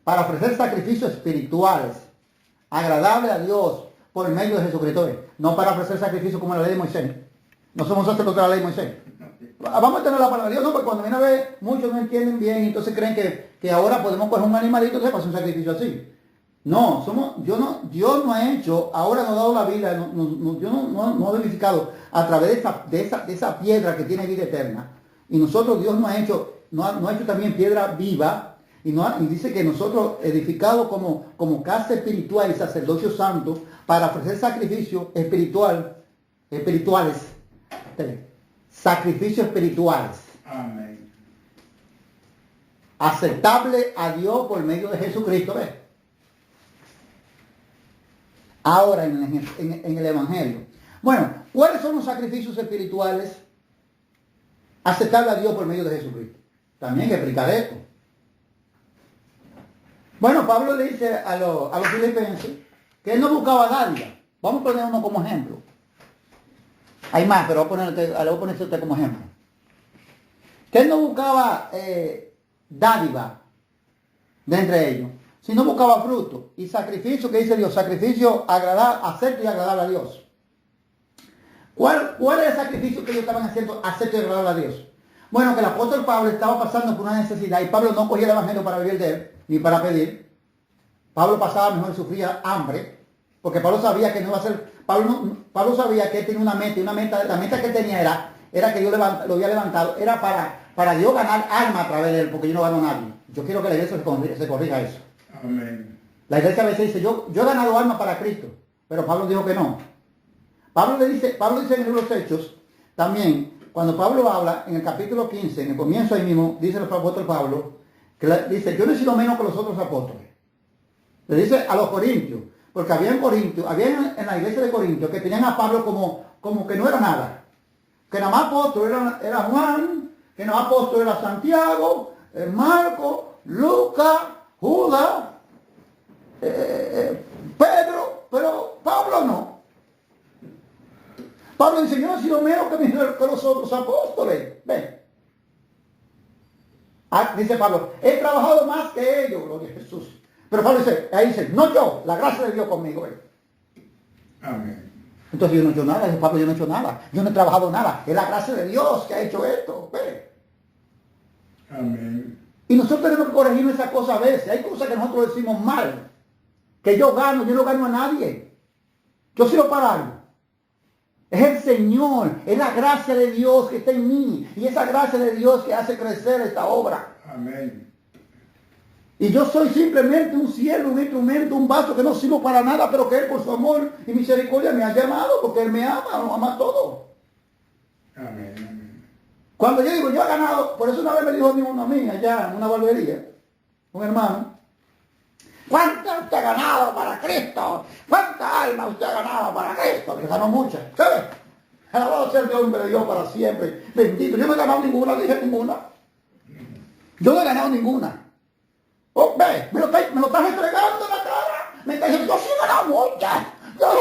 A: para ofrecer sacrificios espirituales, agradables a Dios por el medio de Jesucristo. No para ofrecer sacrificios como la ley de Moisés. No somos sacerdotes de la ley de Moisés. Vamos a tener la palabra de Dios, no, porque cuando viene a ver, muchos no entienden bien, entonces creen que ahora podemos coger un animalito que se pasa un sacrificio así. No, Dios no ha hecho, ahora nos ha dado la vida, Dios no ha verificado a través de esa piedra que tiene vida eterna. Y nosotros, Dios no ha hecho también piedra viva, y dice que nosotros edificados como casa espiritual y sacerdocio santo, para ofrecer sacrificios espirituales. Sacrificios espirituales.
B: Amén.
A: Aceptable a Dios por medio de Jesucristo. ¿Ves? Ahora en el Evangelio. Bueno, ¿cuáles son los sacrificios espirituales aceptables a Dios por medio de Jesucristo? También hay que explicar esto. Bueno, Pablo le dice a los filipenses que él no buscaba dádiva. Vamos a poner uno como ejemplo. Hay más, pero voy a ponerse usted como ejemplo. Que él no buscaba dádiva de entre ellos, sino buscaba fruto y sacrificio, que dice Dios, sacrificio acepto y agradable a Dios. ¿Cuál era el sacrificio que ellos estaban haciendo acepto y agradable a Dios? Bueno, que el apóstol Pablo estaba pasando por una necesidad y Pablo no cogía el evangelio para vivir de él, ni para pedir. Pablo pasaba mejor, sufría hambre, porque Pablo sabía que no iba a ser, Pablo sabía que él tenía una meta, la meta que él tenía era que Dios lo había levantado, era para Dios ganar alma a través de él, porque yo no gano a nadie. Yo quiero que la iglesia se corrija eso.
B: Amén.
A: La iglesia a veces dice, yo he ganado alma para Cristo, pero Pablo dijo que no. Pablo dice en el libro de los Hechos, también, cuando Pablo habla, en el capítulo 15, en el comienzo ahí mismo, dice el apóstol Pablo, dice, yo no he sido menos que los otros apóstoles. Le dice a los corintios, porque había en la iglesia de Corintios que tenían a Pablo como que no era nada. Que nada más apóstol era Juan, que nada más apóstol era Santiago, Marco, Lucas, Judas, Pedro, pero Pablo no. Pablo dice, yo no he sido menos que los otros apóstoles. Ven. Dice Pablo, he trabajado más que ellos, gloria a Jesús. Pero Pablo dice, ahí dice, no yo, la gracia de Dios conmigo.
B: Amén.
A: Entonces yo no he hecho nada, dice Pablo, yo no he hecho nada. Yo no he trabajado nada. Es la gracia de Dios que ha hecho esto. Ven.
B: Amén.
A: Y nosotros tenemos que corregir esa cosa a veces. Hay cosas que nosotros decimos mal. Que yo no gano a nadie. Yo sirvo para algo. Es el Señor, es la gracia de Dios que está en mí. Y esa gracia de Dios que hace crecer esta obra.
B: Amén.
A: Y yo soy simplemente un siervo, un instrumento, un vaso que no sirvo para nada, pero que Él por su amor y misericordia me ha llamado, porque Él me ama, nos ama todo.
B: Amén. Amén.
A: Cuando yo digo, yo he ganado, por eso una vez me dijo uno a mí allá en una barbería, un hermano, ¿cuántas usted ha ganado para Cristo? ¿Cuántas almas usted ha ganado para Cristo? Que ganó muchas, ¿sabes? Alabado sea el Dios de Dios para siempre. Bendito. Yo no he ganado ninguna, dije ninguna. Yo no he ganado ninguna. Oh, ve, me lo estás entregando en la cara. Me está diciendo, yo sí he ganado muchas. Yo sí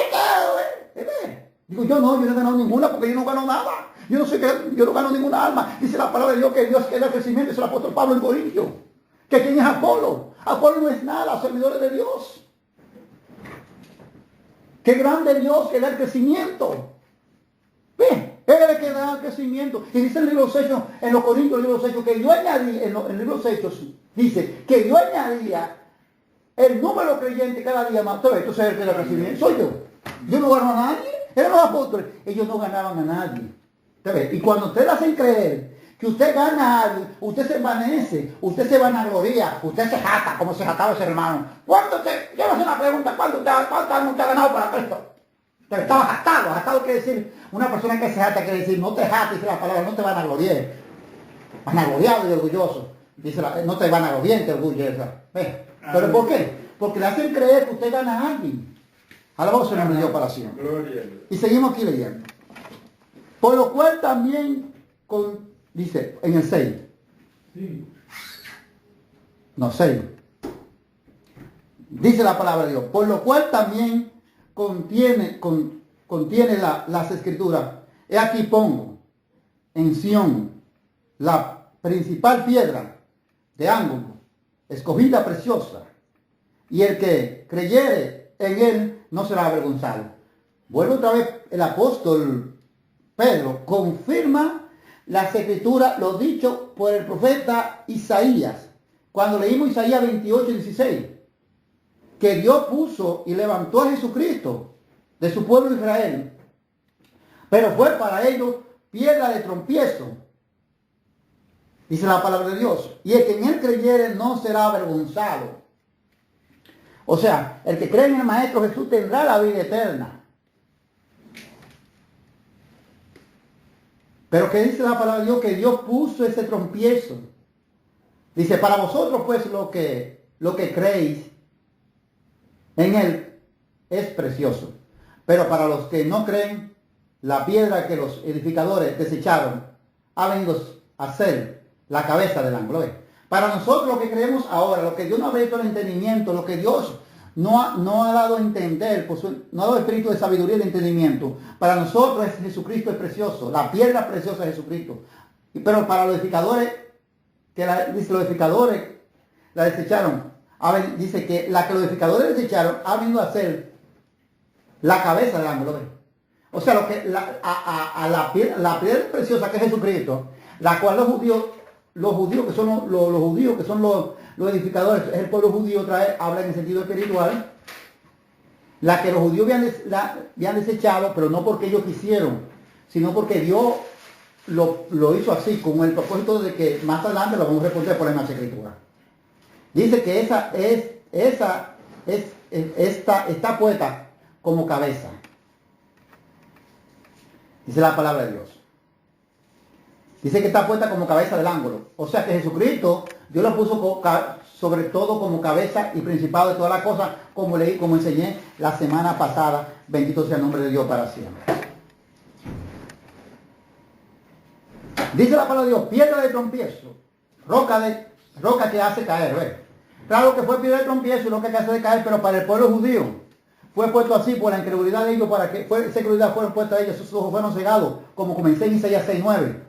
A: quiero, Digo, yo no he ganado ninguna porque yo no gano nada. Yo no gano ninguna alma. Dice la palabra de Dios que Dios quiere el crecimiento. Es el apóstol Pablo en Corintio. Que quién es Apolo. Apolo no es nada, servidores de Dios. Qué grande Dios que da el crecimiento. Ve, Él es el que da el crecimiento. Y dice en el libro de los Hechos, en los Corintios, el libro de los Hechos, que yo añadí, en el libro de los Hechos, dice que yo añadía el número de creyentes cada día más. Entonces el que da el crecimiento soy yo. Yo no gano a nadie. Eran los apóstoles. Ellos no ganaban a nadie. Y cuando ustedes hacen creer que usted gana algo, usted se envanece, usted se vanagloria, usted se jata, como se jataba ese hermano. Yo voy a hacer una pregunta, ¿cuánto usted ha ganado para Cristo? Pero estaba jatado. Jatado quiere decir, una persona que se jata quiere decir, no te jates, dice la palabra, no te vanaglories. Vanagloriado y orgulloso. Dice, no te vanaglories, te orgulloso. ¿Pero por qué? Porque le hacen creer que usted gana a alguien. Alabado sea el nombre de Dios para siempre. Y seguimos aquí leyendo. Por lo cual también, dice en el 6.
B: Sí.
A: No, 6. Dice la palabra de Dios. Por lo cual también contiene las escrituras. He aquí pongo en Sión la principal piedra de ángulo, escogida preciosa. Y el que creyere en él no será avergonzado. Vuelve otra vez el apóstol Pedro, confirma las escrituras, lo dicho por el profeta Isaías. Cuando leímos Isaías 28:16, que Dios puso y levantó a Jesucristo de su pueblo Israel, pero fue para ellos piedra de tropiezo, dice la palabra de Dios, y el que en él creyere no será avergonzado. O sea, el que cree en el Maestro Jesús tendrá la vida eterna. Pero que dice la palabra de Dios, que Dios puso ese tropiezo. Dice, para vosotros pues lo que creéis en él es precioso. Pero para los que no creen, la piedra que los edificadores desecharon ha venido a ser la cabeza del ángulo. Para nosotros lo que creemos ahora, lo que Dios nos ha abierto el entendimiento, lo que Dios no ha dado a entender, no ha dado espíritu de sabiduría y de entendimiento. Para nosotros Jesucristo es precioso, la piedra preciosa es Jesucristo. Pero para los edificadores, dice los edificadores la desecharon. Dice que la que los edificadores desecharon ha venido a ser la cabeza del ángulo. O sea, la piedra preciosa que es Jesucristo, la cual los judíos que son los judíos que son los edificadores, es el pueblo judío, habla en el sentido espiritual, la que los judíos habían desechado, pero no porque ellos quisieron, sino porque Dios lo hizo así, con el propósito de que más adelante lo vamos a responder por la misma escritura. Dice que está puesta como cabeza. Dice la palabra de Dios. Dice que está puesta como cabeza del ángulo. O sea que Jesucristo, Dios lo puso sobre todo como cabeza y principado de todas las cosas, como enseñé la semana pasada. Bendito sea el nombre de Dios para siempre. Dice la palabra de Dios, piedra de trompiezo, roca que hace caer, ¿ves? Claro que fue piedra de trompiezo, roca que hace caer, pero para el pueblo judío fue puesto así por la incredulidad de ellos, para que esa incredulidad fueron puestas a ellos, sus ojos fueron cegados, como comencé en Isaías 6:9,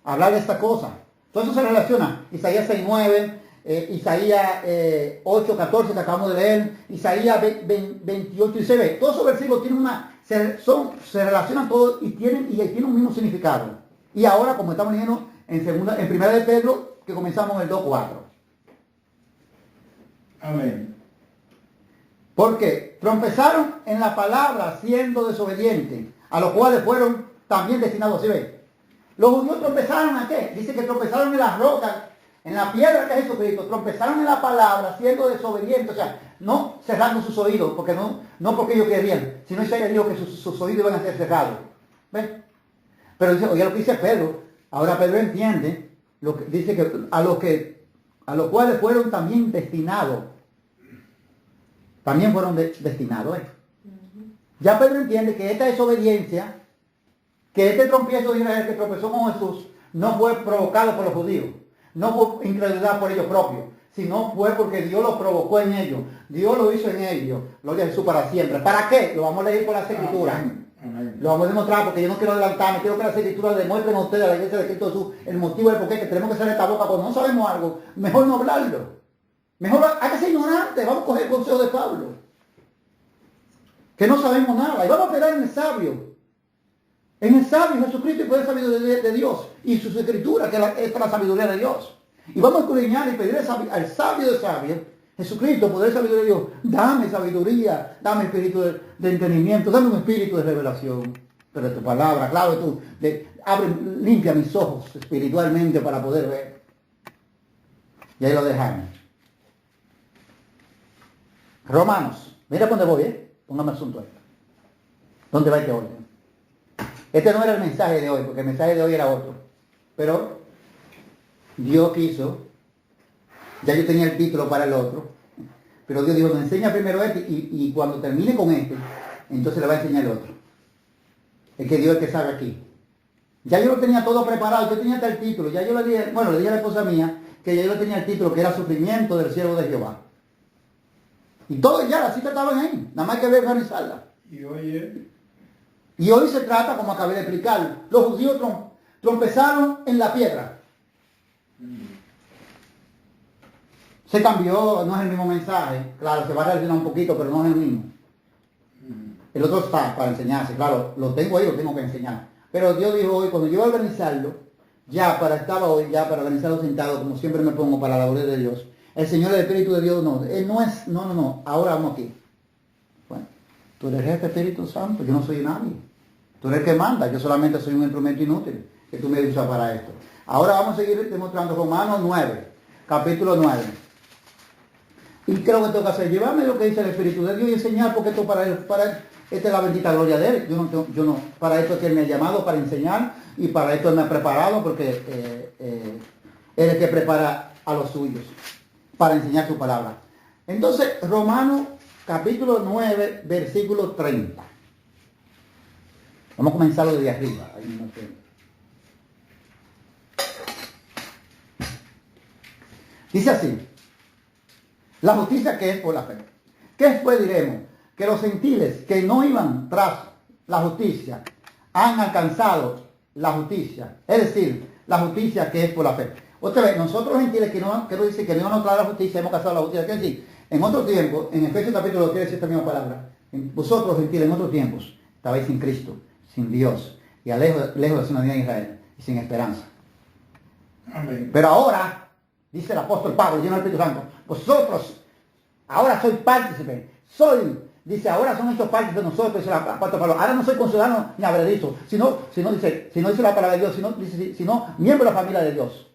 A: a hablar de esta cosa. Todo eso se relaciona, Isaías 6:9, Isaías 8:14 que acabamos de leer, Isaías 28:16, todos esos versículos tienen se relacionan todos y tienen un mismo significado. Y ahora, como estamos leyendo en primera de Pedro, que comenzamos el 2:4.
B: Amén.
A: Porque trompezaron en la palabra siendo desobedientes, a los cuales fueron también destinados. ¿Sí ven? Los judíos trompezaron ¿a qué? Dice que trompezaron en las rocas, en la piedra que es Jesucristo, trompezaron en la palabra siendo desobedientes, o sea, no cerrando sus oídos, porque no porque ellos querían, sino Isaías dijo que sus oídos iban a ser cerrados. ¿Ven? Pero dice, oye lo que dice Pedro, ahora Pedro entiende, dice que a los cuales fueron también destinados. También fueron destinados. Ya Pedro entiende que esta desobediencia, que este tropiezo de Israel que tropezó con Jesús, no fue provocado por los judíos, no fue incredulidad por ellos propios, sino fue porque Dios lo provocó en ellos, Dios lo hizo en ellos, gloria a Jesús para siempre. ¿Para qué? Lo vamos a leer con las escrituras. Lo vamos a demostrar porque yo no quiero adelantarme, quiero que las escrituras demuestren a ustedes, a la iglesia de Cristo Jesús, el motivo del por qué que tenemos que cerrar esta boca cuando no sabemos algo, mejor no hablarlo. Mejor hay que ser ignorante, vamos a coger el consejo de Pablo. Que no sabemos nada. Y vamos a esperar en el sabio. En el sabio Jesucristo y poder sabiduría de Dios. Y sus escrituras, que es la sabiduría de Dios. Y vamos a escudriñar y pedir al sabio de sabios, Jesucristo, poder sabiduría de Dios. Dame sabiduría, dame espíritu de entendimiento, dame un espíritu de revelación. Pero tu palabra, claro, tú, limpia mis ojos espiritualmente para poder ver. Y ahí lo dejamos. Romanos, mira por dónde voy, póngame el asunto ahí. ¿Dónde va este orden? Este no era el mensaje de hoy, porque el mensaje de hoy era otro. Pero Dios quiso, ya yo tenía el título para el otro, pero Dios dijo, me enseña primero este y cuando termine con este, entonces le va a enseñar el otro. Es que Dios es el que sabe aquí. Ya yo lo tenía todo preparado, yo tenía hasta el título, ya yo le dije a la esposa mía, que ya yo tenía el título, que era Sufrimiento del Siervo de Jehová. Y todo ya, las citas estaban ahí, nada más que ver organizarla. Y hoy se trata, como acabé de explicar, los judíos trompezaron en la piedra. Se cambió, no es el mismo mensaje, claro, se va a relacionar un poquito, pero no es el mismo. El otro está para enseñarse, claro, lo tengo ahí, lo tengo que enseñar. Pero Dios dijo hoy, cuando yo voy a organizarlo, estaba hoy ya para organizarlo sentado, como siempre me pongo para la gloria de Dios. El Señor, el Espíritu de Dios, no. Él no es, no. Ahora vamos aquí. Bueno, tú eres el Espíritu Santo, yo no soy nadie. Tú eres el que manda, yo solamente soy un instrumento inútil que tú me usas para esto. Ahora vamos a seguir demostrando Romanos 9, capítulo 9. Y creo que tengo que hacer, llevarme lo que dice el Espíritu de Dios y enseñar, porque esto para él, esta es la bendita gloria de Él. Yo no, para esto es que Él me ha llamado, para enseñar, y para esto Él me ha preparado, porque Él es el que prepara a los suyos para enseñar su palabra. Entonces, Romanos capítulo 9, versículo 30. Vamos a comenzarlo desde arriba. Ahí no sé. Dice así: la justicia que es por la fe. ¿Qué después diremos? Que los gentiles que no iban tras la justicia han alcanzado la justicia. Es decir, la justicia que es por la fe. Otra vez, nosotros los gentiles que no iban tras la justicia, hemos alcanzado la justicia. ¿Qué decir? En otro tiempo, en Efesios capítulo 2 quiere decir esta misma palabra. Vosotros gentiles en otros tiempos estabais sin Cristo, sin Dios, y lejos de la ciudadanía de Israel, y sin esperanza.
B: Amén.
A: Pero ahora, dice el apóstol Pablo, lleno del Espíritu Santo, vosotros, ahora soy partícipe, dice, ahora son estos partes de nosotros, dice el apóstol Pablo, ahora no soy consolado ni abredizo, sino dice la palabra de Dios, sino miembro de la familia de Dios.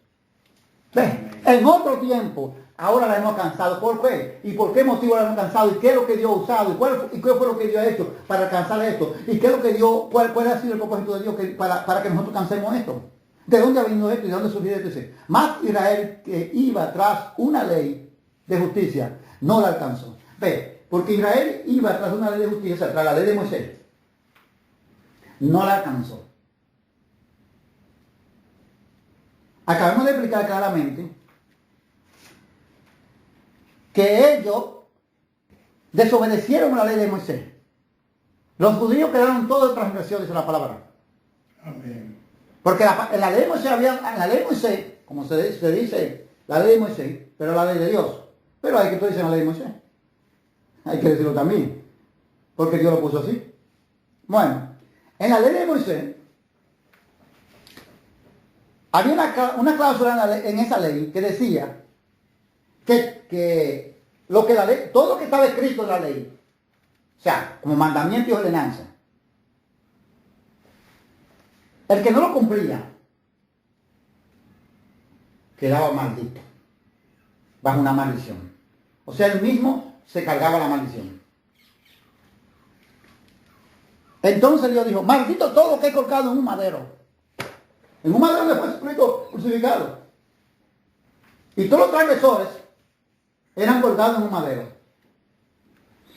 A: ¿Ves? En otro tiempo, ahora la hemos alcanzado. ¿Por qué? ¿Y por qué motivo la hemos alcanzado? ¿Y qué es lo que Dios ha usado? ¿Y qué fue lo que Dios ha hecho para alcanzar esto? ¿Y qué es lo que Dios, cuál ha sido el propósito de Dios para que nosotros alcancemos esto? ¿De dónde ha venido esto y de dónde surgió esto? Dice, más Israel que iba tras una ley de justicia, no la alcanzó. Ve, porque Israel iba tras una ley de justicia, tras la ley de Moisés, no la alcanzó. acabamos de explicar claramente que ellos desobedecieron la ley de Moisés. Los judíos quedaron todos en transgresión, dice la palabra.
B: Amén.
A: Porque en la ley de Moisés en la ley de Moisés, como se dice, la ley de Moisés, pero la ley de Dios. Pero hay que tú dices la ley de Moisés. Hay que decirlo también. Porque Dios lo puso así. Bueno, en la ley de Moisés, había una cláusula en esa ley que decía que lo que la ley, todo lo que estaba escrito en la ley, o sea, como mandamiento y ordenanza, el que no lo cumplía quedaba maldito, bajo una maldición. O sea, él mismo se cargaba la maldición. Entonces Dios dijo, maldito todo lo que he colgado en un madero. En un madero después crucificado. Y todos los transgresores eran colgados en un madero.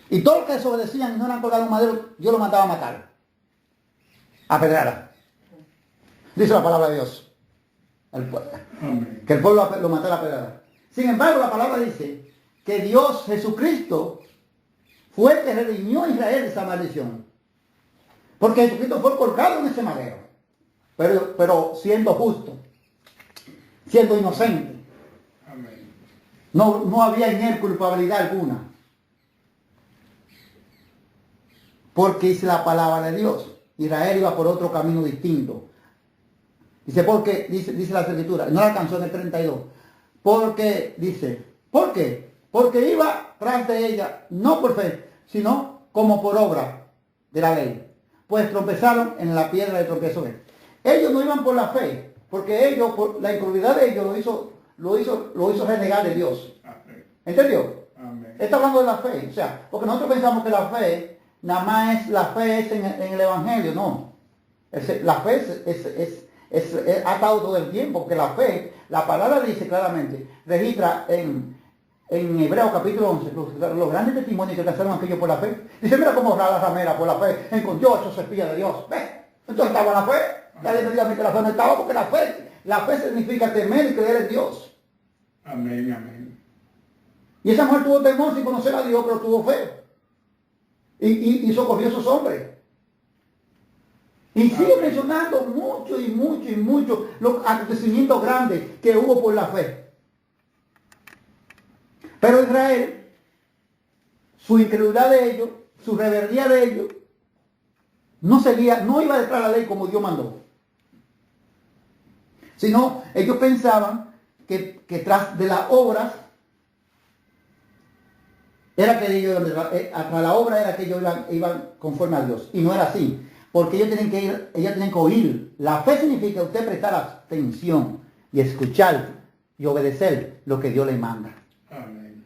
A: Y todos los que desobedecían y no eran colgados en un madero, yo lo mandaba a matar. A pedrada. Dice la palabra de Dios. Que el pueblo lo matara a pedrada. Sin embargo, la palabra dice que Dios, Jesucristo, fue el que redimió a Israel de esa maldición. Porque Jesucristo fue colgado en ese madero. Pero siendo justo. Siendo inocente.
B: Amén.
A: No había en él culpabilidad alguna. Porque dice la palabra de Dios. Israel iba por otro camino distinto. Dice, porque, dice la escritura, no la alcanzó en el 32. Porque, dice, ¿por qué? Porque iba tras de ella, no por fe, sino como por obra de la ley. Pues tropezaron en la piedra de tropiezo. Ellos no iban por la fe, porque ellos, por la incredulidad de ellos, lo hizo renegar de Dios. ¿Entendió?
B: Amén.
A: Está hablando de la fe, o sea, porque nosotros pensamos que la fe, nada más la fe es en el Evangelio, no. La fe es atado todo el tiempo, porque la fe, la palabra dice claramente, registra en Hebreos capítulo 11, los grandes testimonios que alcanzaron aquellos por la fe. Dice, mira cómo la ramera por la fe encontró 8 espías de Dios. ¿Ves? Entonces estaba la fe. Ya le diría a mí que la fe no estaba, porque la fe significa temer y creer en Dios.
B: Amén, amén.
A: Y esa mujer tuvo temor sin conocer a Dios, pero tuvo fe. Y socorrió a esos hombres. Y sigue mencionando mucho los acontecimientos grandes que hubo por la fe. Pero Israel, su incredulidad de ellos, su rebeldía de ellos, no iba detrás de la ley como Dios mandó. Sino, ellos pensaban que tras de las obras, era que ellos, tras la obra era que ellos iban conforme a Dios. Y no era así. Porque ellos tienen que oír. La fe significa usted prestar atención y escuchar y obedecer lo que Dios le manda.
B: Amén.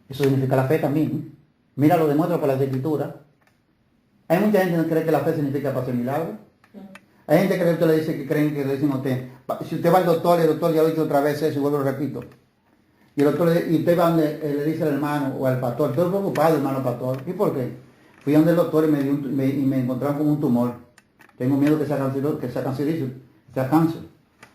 A: Eso significa la fe también. Mira, lo demuestra por las escrituras. Hay mucha gente que cree que la fe significa para hacer milagros. Hay gente que usted le dice que creen que le dicen a usted, si usted va al doctor y el doctor ya lo ha dicho otra vez eso y vuelvo lo repito. Y el doctor y usted va donde le dice al hermano o al pastor, estoy preocupado, hermano pastor. ¿Y por qué? Fui donde el doctor y me encontraron con un tumor. Tengo miedo que sea cáncer.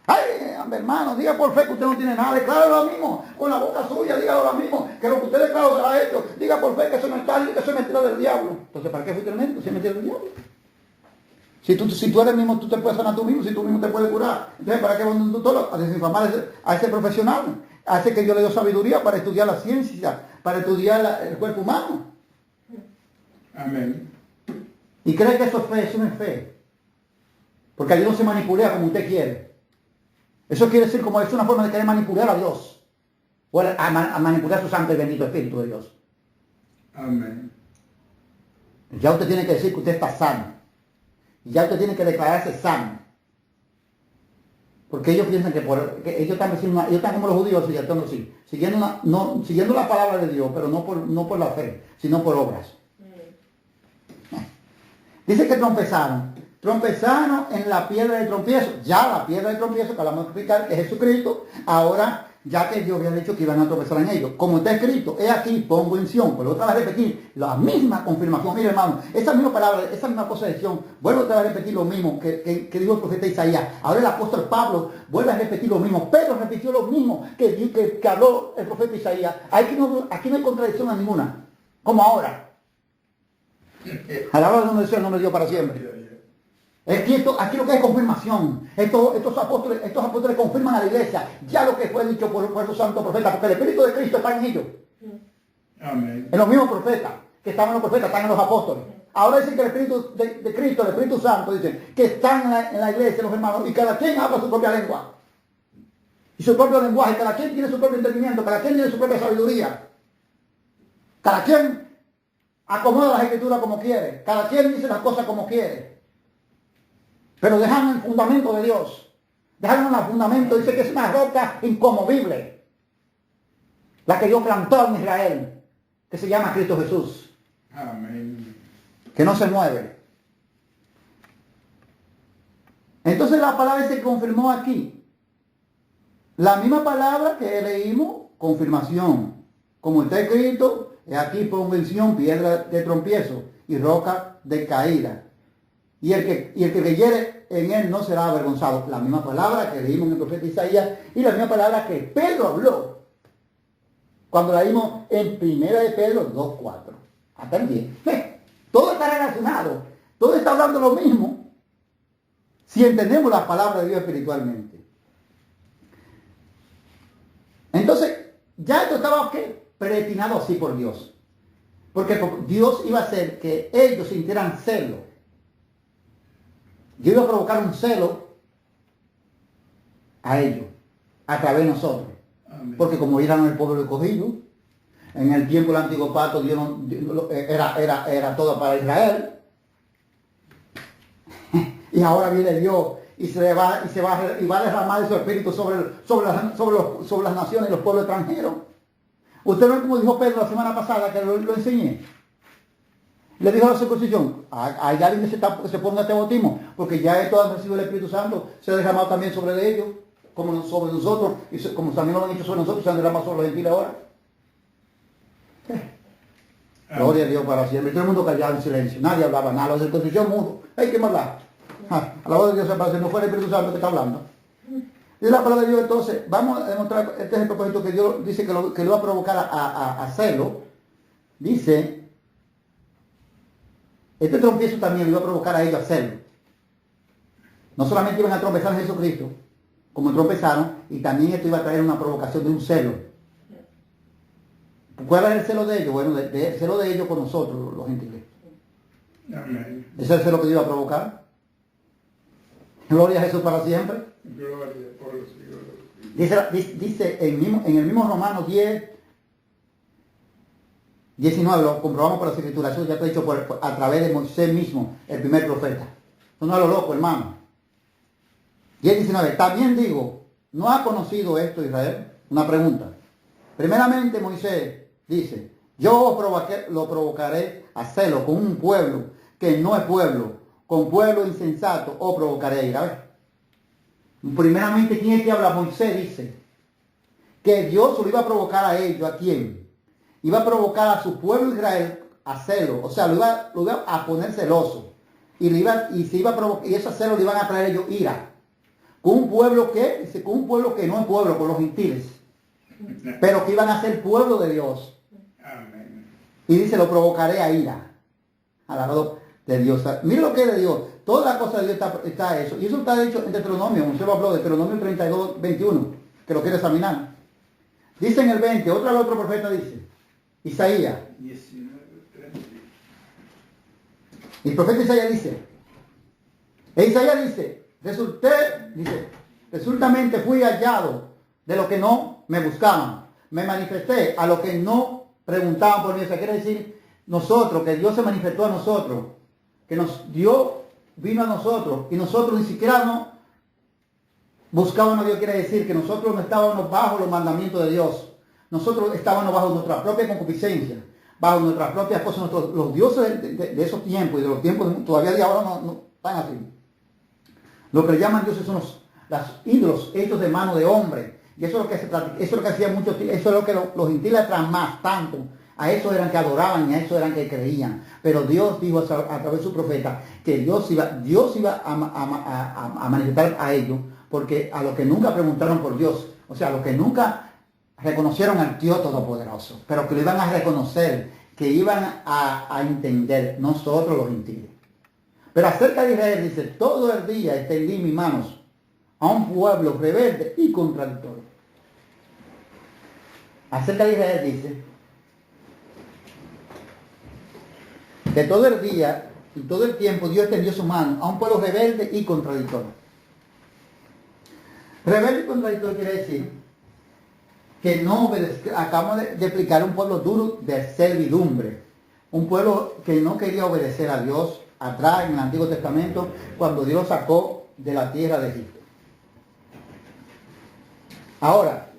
A: Ay, hermano, diga por fe que usted no tiene nada. Decláralo ahora mismo, con la boca suya, dígalo ahora mismo, que lo que usted declaró será hecho. Diga por fe que eso no está, que eso es mentira del diablo. Entonces, ¿para qué fuiste el médico si es mentira del diablo? Si tú eres mismo, tú te puedes sanar tú mismo, si tú mismo te puedes curar. Entonces, ¿para qué vas a un doctor a desinfamar a ese profesional? A ese que Dios le dio sabiduría para estudiar la ciencia, para estudiar el cuerpo humano.
B: Amén.
A: Y cree que eso es fe, eso no es fe. Porque a Dios no se manipula como usted quiere. Eso quiere decir como es una forma de querer manipular a Dios. O a manipular a su santo y bendito Espíritu de Dios.
B: Amén.
A: Ya usted tiene que decir que usted está sano. Y ya usted tiene que declararse sano. Porque ellos piensan que ellos están como los judíos siguiendo la palabra de Dios, pero no por la fe, sino por obras. Dice que tropezaron en la piedra de tropiezo. Ya la piedra de tropiezo, que vamos a explicar, que es Jesucristo, ahora ya que Dios había dicho que iban a tropezar en ellos. Como está escrito, he aquí, pongo en Sión. Pero otra vez repetir la misma confirmación. Mire, hermano, esa misma palabra, esa misma cosa de Sión, vuelvo otra vez a repetir lo mismo que dijo el profeta Isaías. Ahora el apóstol Pablo vuelve a repetir lo mismo. Pedro repitió lo mismo que habló el profeta Isaías. Aquí no hay contradicción a ninguna, como ahora. Alabado el nombre de Dios, el nombre de Dios para siempre. Aquí lo que es confirmación. Estos apóstoles confirman a la iglesia ya lo que fue dicho por esos santos profetas, porque el Espíritu de Cristo está en ellos.
B: Amén.
A: En los mismos profetas, que estaban en los profetas, están en los apóstoles. Ahora dicen que el Espíritu de Cristo, el Espíritu Santo, dicen que están en la iglesia, los hermanos, y cada quien habla su propia lengua. Y su propio lenguaje, cada quien tiene su propio entendimiento, cada quien tiene su propia sabiduría. Cada quien acomoda las escrituras como quiere, cada quien dice las cosas como quiere. Pero dejan el fundamento de Dios. Dejan el fundamento, dice que es una roca inconmovible. La que Dios plantó en Israel, que se llama Cristo Jesús.
B: Amén.
A: Que no se mueve. Entonces la palabra se confirmó aquí. La misma palabra que leímos, confirmación. Como está escrito, aquí pongo en Sión piedra de trompiezo y roca de caída. Y el que creyere en él no será avergonzado. La misma palabra que leímos en el profeta Isaías y la misma palabra que Pedro habló cuando la leímos en 1 de Pedro 2:4. Hasta el 10. Todo está relacionado. Todo está hablando lo mismo si entendemos la palabra de Dios espiritualmente. Entonces, ya esto estaba predestinado así por Dios. Porque Dios iba a hacer que ellos sintieran celo. Dios iba a provocar un celo a ellos, a través de nosotros.
B: Amén.
A: Porque como eran el pueblo escogido, en el tiempo del antiguo pacto Dios era todo para Israel. Y ahora viene Dios y va a derramar su espíritu sobre las naciones y los pueblos extranjeros. Usted ve como dijo Pedro la semana pasada, que lo enseñé. Le dijo a la circuncisión, hay alguien que se ponga este bautismo, porque ya estos han recibido el Espíritu Santo, se ha derramado también sobre ellos, como sobre nosotros, y como también lo han hecho sobre nosotros, se han derramado sobre los gentiles ahora. Gloria a Dios para siempre. Todo el mundo callado en silencio, nadie hablaba nada, la circuncisión mudo. ¡Ay, qué maldad! A la voz de Dios se parece, no fue el Espíritu Santo que está hablando. Y la palabra de Dios, entonces, vamos a demostrar, este es el propósito que Dios dice que lo va a provocar a celo. Dice, este trompiezo también lo iba a provocar a ellos a celo. No solamente iban a tropezar en Jesucristo, como tropezaron, y también esto iba a traer una provocación de un celo. ¿Cuál es el celo de ellos? Bueno, el celo de ellos con nosotros, los gentiles.
B: Amén.
A: ¿Ese es el celo que Dios iba a provocar? Gloria a Jesús para siempre.
B: Gloria por los siglos.
A: Dice en el mismo Romanos 10:19, lo comprobamos por las escrituras, eso ya está dicho a través de Moisés mismo, el primer profeta. Eso no es lo loco, hermano. 10:19, también digo, ¿no ha conocido esto Israel? Una pregunta. Primeramente Moisés dice, yo lo provocaré a celo con un pueblo que no es pueblo, con pueblo insensato, o provocaré a ira. A ver. Primeramente, ¿quién es que habla? Moisés dice que Dios lo iba a provocar a ellos. ¿A quién? Iba a provocar a su pueblo Israel a celo. O sea, lo iba a poner celoso. Y esos celos le iban a traer a ellos ira. Con un pueblo con un pueblo que no es pueblo, con los gentiles. Pero que iban a ser pueblo de Dios.
B: Amén.
A: Y dice, lo provocaré a ira. Alabado de Dios. Mira lo que es de Dios. Toda la cosa de Dios está hecho. Y eso está hecho en Deuteronomio. Usted lo habló de Deuteronomio 32:21. Que lo quiere examinar. Dice en el 20, otro profeta dice. Isaías.
B: 19:30.
A: Y el profeta Isaías dice. Isaías dice, resultamente fui hallado de lo que no me buscaban. Me manifesté a lo que no preguntaban por mí. O sea, quiere decir nosotros, que Dios se manifestó a nosotros. Que Dios vino a nosotros. Y nosotros ni siquiera no buscábamos a Dios. Quiere decir que nosotros no estábamos bajo los mandamientos de Dios. Nosotros estábamos bajo nuestra propia concupiscencia. Bajo nuestras propias cosas. Los dioses de esos tiempos y de los tiempos todavía de ahora no están así. Lo que le llaman dioses son los ídolos hechos de mano de hombre, Y eso es lo que eso es lo que hacía mucho, eso es lo que los gentiles más tanto. A eso eran que adoraban y a eso eran que creían. Pero Dios dijo a través de su profeta que Dios iba a manifestar a ellos, porque a los que nunca preguntaron por Dios, o sea, a los que nunca reconocieron al Dios Todopoderoso, pero que lo iban a reconocer, que iban a entender, nosotros los gentiles. Pero acerca de Israel dice, todo el día extendí mis manos a un pueblo rebelde y contradictorio. Acerca de Israel dice que todo el día y todo el tiempo Dios extendió su mano a un pueblo rebelde y contradictorio. Rebelde y contradictorio quiere decir que no obedece. Acabamos de explicar un pueblo duro de servidumbre, un pueblo que no quería obedecer a Dios atrás en el Antiguo Testamento cuando Dios sacó de la tierra de Egipto. Ahora,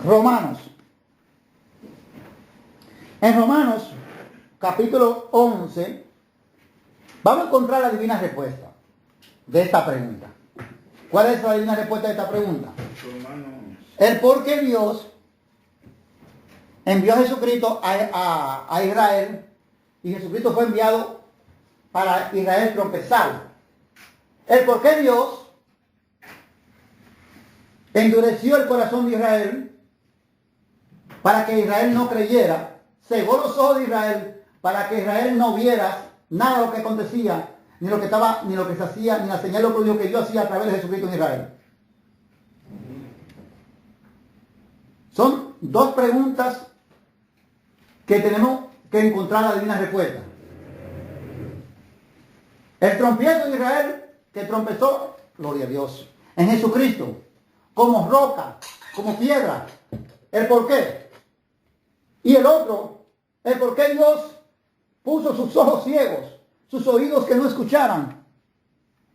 A: Romanos. En Romanos, capítulo 11, vamos a encontrar la divina respuesta de esta pregunta. ¿Cuál es la divina respuesta de esta pregunta? El por qué Dios envió a Jesucristo a Israel y Jesucristo fue enviado para Israel tropezar. El por qué Dios endureció el corazón de Israel para que Israel no creyera, cegó los ojos de Israel para que Israel no viera nada de lo que acontecía, ni lo que estaba, ni lo que se hacía, ni la señal de lo que Dios hacía a través de Jesucristo en Israel. Son dos preguntas que tenemos que encontrar la divina respuesta. El trompiezo de Israel que trompezó, gloria a Dios, en Jesucristo, como roca, como piedra. ¿El por qué? Y el otro, el por qué Dios puso sus ojos ciegos, sus oídos que no escucharan,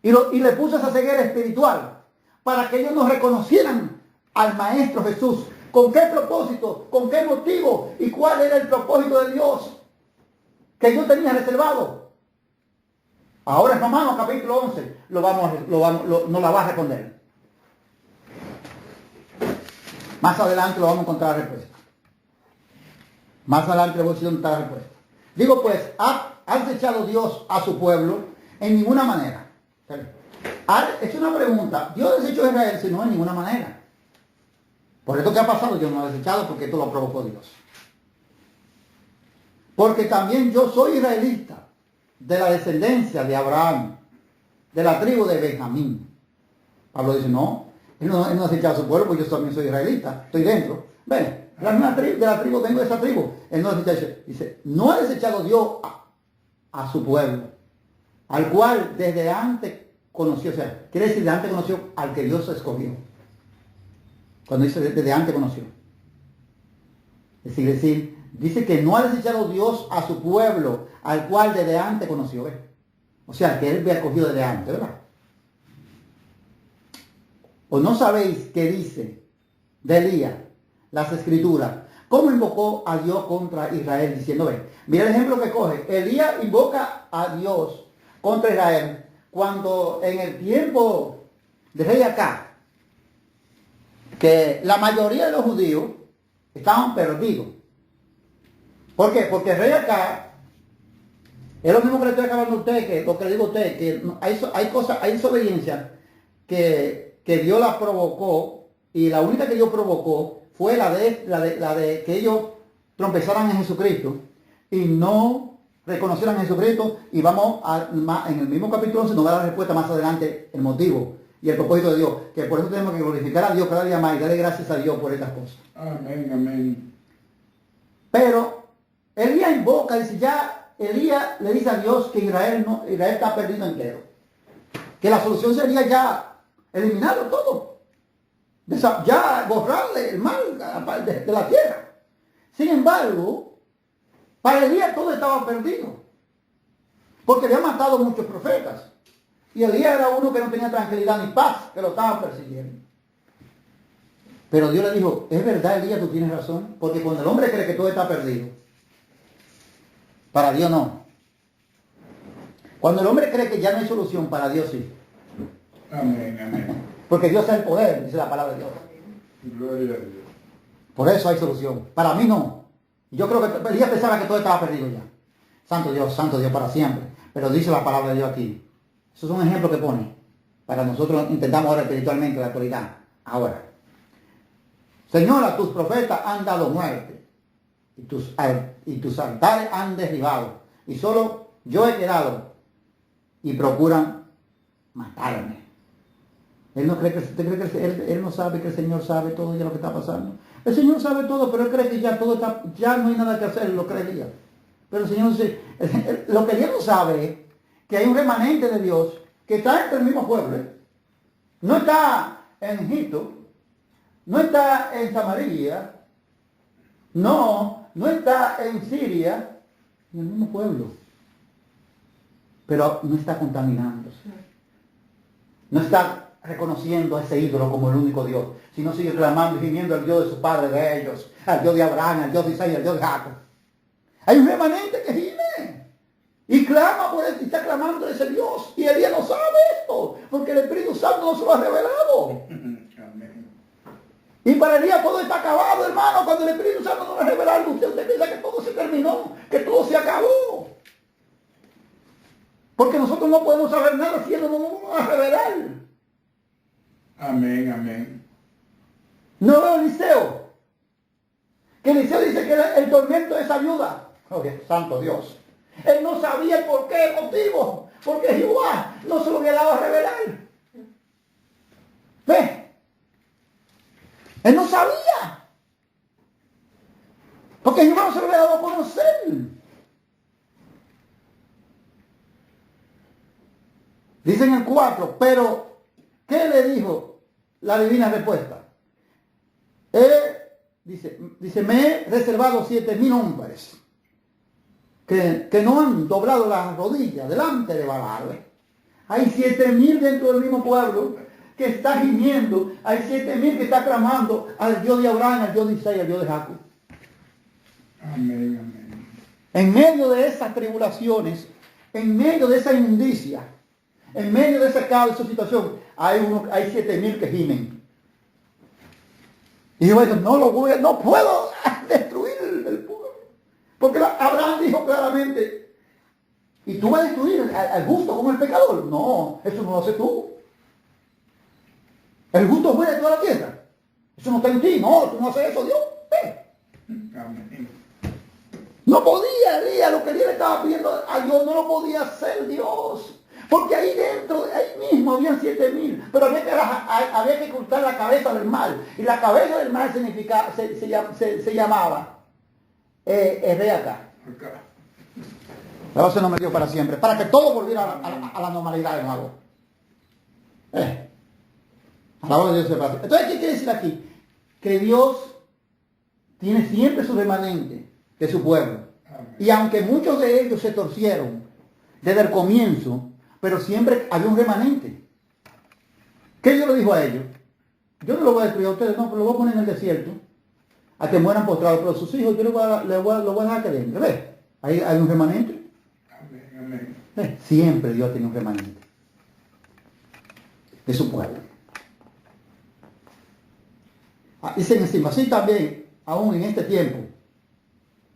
A: y le puso esa ceguera espiritual, para que ellos no reconocieran al Maestro Jesús. ¿Con qué propósito? ¿Con qué motivo? ¿Y cuál era el propósito de Dios que Dios tenía reservado? Ahora en Romanos capítulo 11 nos la va a responder. Más adelante lo vamos a encontrar la respuesta. Más adelante le voy a decir dónde está la respuesta. Digo pues, ¿ha desechado Dios a su pueblo? En ninguna manera. Es una pregunta. ¿Dios desechó a Israel? Si no, en ninguna manera. Por esto que ha pasado, Dios no lo ha desechado porque esto lo provocó Dios. Porque también yo soy israelita, de la descendencia de Abraham, de la tribu de Benjamín. Pablo dice, no, él no ha desechado a su pueblo, porque yo también soy israelita, estoy dentro. Ven, de la tribu, vengo de esa tribu. Él no ha desechado, dice, no ha desechado Dios a su pueblo, al cual desde antes conoció, o sea, quiere decir, desde antes conoció al que Dios escogió. Cuando dice desde antes conoció. Es decir, dice que no ha desechado Dios a su pueblo, al cual desde antes conoció. ¿Ves? O sea, que él había escogido desde antes, ¿verdad? ¿O no sabéis qué dice de Elías las escrituras? ¿Cómo invocó a Dios contra Israel? Diciendo, ve, mira el ejemplo que coge. Elías invoca a Dios contra Israel cuando en el tiempo de rey Acab, que la mayoría de los judíos estaban perdidos. ¿Por qué? Porque el rey Acab es lo mismo que le estoy acabando a usted, que lo que le digo a usted, que hay cosas, hay desobediencia que Dios la provocó, y la única que Dios provocó fue la de que ellos trompezaran en Jesucristo y no reconocieran a Jesucristo. Y vamos en el mismo capítulo 11 nos va a dar la respuesta más adelante, el motivo y el propósito de Dios, que por eso tenemos que glorificar a Dios cada día más y darle gracias a Dios por estas cosas.
B: Amén, amén.
A: Pero Elías invoca, dice, ya Elías le dice a Dios que Israel está perdido entero, que la solución sería ya eliminarlo todo, ya borrarle el mal de la tierra. Sin embargo, para Elías todo estaba perdido, porque había matado muchos profetas. Y Elías era uno que no tenía tranquilidad ni paz, que lo estaban persiguiendo. Pero Dios le dijo, es verdad, Elías, tú tienes razón, porque cuando el hombre cree que todo está perdido, para Dios no. Cuando el hombre cree que ya no hay solución, para Dios sí.
B: Amén, amén.
A: Porque Dios es el poder, dice la palabra de Dios.
B: Gloria a Dios.
A: Por eso hay solución. Para mí no. Yo creo que Elías pensaba que todo estaba perdido ya. Santo Dios para siempre. Pero dice la palabra de Dios aquí. Eso es un ejemplo que pone. Para nosotros intentamos ahora espiritualmente la autoridad. Ahora. Señora, tus profetas han dado muerte. Y tus altares han derribado. Y solo yo he quedado. Y procuran matarme. Él no cree que, ¿usted cree que él no sabe que el Señor sabe todo ya lo que está pasando? El Señor sabe todo, pero él cree que ya todo está, ya no hay nada que hacer, lo cree Elías. Pero el Señor dice, lo que Elías no sabe es que hay un remanente de Dios que está entre el mismo pueblo. No está en Egipto, no está en Samaria, no está en Siria, en el mismo pueblo. Pero no está contaminándose. No está reconociendo a ese ídolo como el único Dios, sino sigue clamando y gimiendo al Dios de su padre de ellos, al Dios de Abraham, al Dios de Isaías, al Dios de Jacob. Hay un remanente que gime y clama por él y está clamando a ese Dios. Y Elías no sabe esto, porque el Espíritu Santo no se lo ha revelado.
B: Amén.
A: Y para Elías todo está acabado, hermano. Cuando el Espíritu Santo no le revela algo, usted piensa que todo se terminó, que todo se acabó. Porque nosotros no podemos saber nada si Él no nos va a revelar.
B: Amén, amén.
A: No veo Eliseo. Que Eliseo dice que el tormento de esa viuda. Oh, santo Dios. Él no sabía el por qué, el motivo. Porque Jehová no se lo había dado a revelar. ¿Ve? Él no sabía. Porque Jehová no se lo había dado a conocer. Dice en el 4, pero ¿qué le dijo la divina respuesta? Dice, me he reservado 7,000 hombres que no han doblado las rodillas delante de Baal. Hay 7,000 dentro del mismo pueblo que está gimiendo. Hay 7,000 que está clamando al Dios de Abraham, al Dios de Isaías, al Dios de Jacob.
B: Amén, amén.
A: En medio de esas tribulaciones, en medio de esa inmundicia, en medio de esa caos, de esa situación, hay 7,000 que gimen. Y yo digo, no puedo destruir el pueblo. Porque Abraham dijo claramente, ¿y tú vas a destruir al justo como el pecador? No, eso no lo haces tú. El justo muere de toda la tierra. Eso no está en ti, no, tú no haces eso, Dios.
B: Amén.
A: No podía Elías, lo que Elías le estaba pidiendo a Dios, no lo podía hacer Dios. Porque ahí dentro, ahí mismo habían 7,000, pero había que cortar la cabeza del mal. Y la cabeza del mal se llamaba Reaca.
B: Acá.
A: La base no me dio para siempre, para que todo volviera a la normalidad de nuevo. A la hora de Dios se pasa. Entonces, ¿qué quiere decir aquí? Que Dios tiene siempre su remanente de su pueblo.
B: Amén.
A: Y aunque muchos de ellos se torcieron desde el comienzo, pero siempre había un remanente. ¿Qué Dios le dijo a ellos? Yo no lo voy a destruir a ustedes, no, pero lo voy a poner en el desierto, a que mueran postrados, pero sus hijos yo lo voy a dejar que den. ¿Ves? Ahí hay un remanente.
B: Amén, amén.
A: Siempre Dios tiene un remanente de su pueblo. Dicen encima, así también, aún en este tiempo,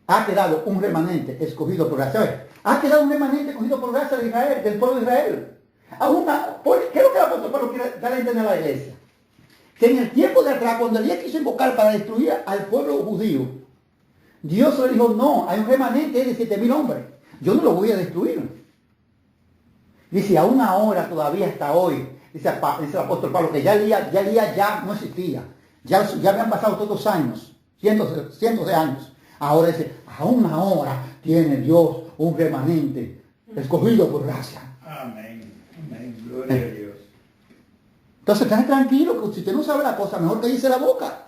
A: ha quedado un remanente escogido por gracia. Ha quedado un remanente escogido por gracia de Israel, del pueblo de Israel. ¿Qué es lo que el apóstol Pablo quiere dar a entender a la iglesia? Que en el tiempo de atrás, cuando Elías quiso invocar para destruir al pueblo judío, Dios le dijo, no, hay un remanente de 7,000 hombres. Yo no lo voy a destruir. Dice, aún ahora, todavía hasta hoy, dice el apóstol Pablo, que ya Elías ya no existía. Ya habían pasado todos los años, cientos de años. Ahora dice, aún ahora tiene Dios un remanente escogido por gracia.
B: Amén. Amén. Gloria a Dios.
A: Entonces, estén tranquilo, que si usted no sabe la cosa, mejor que dice la boca.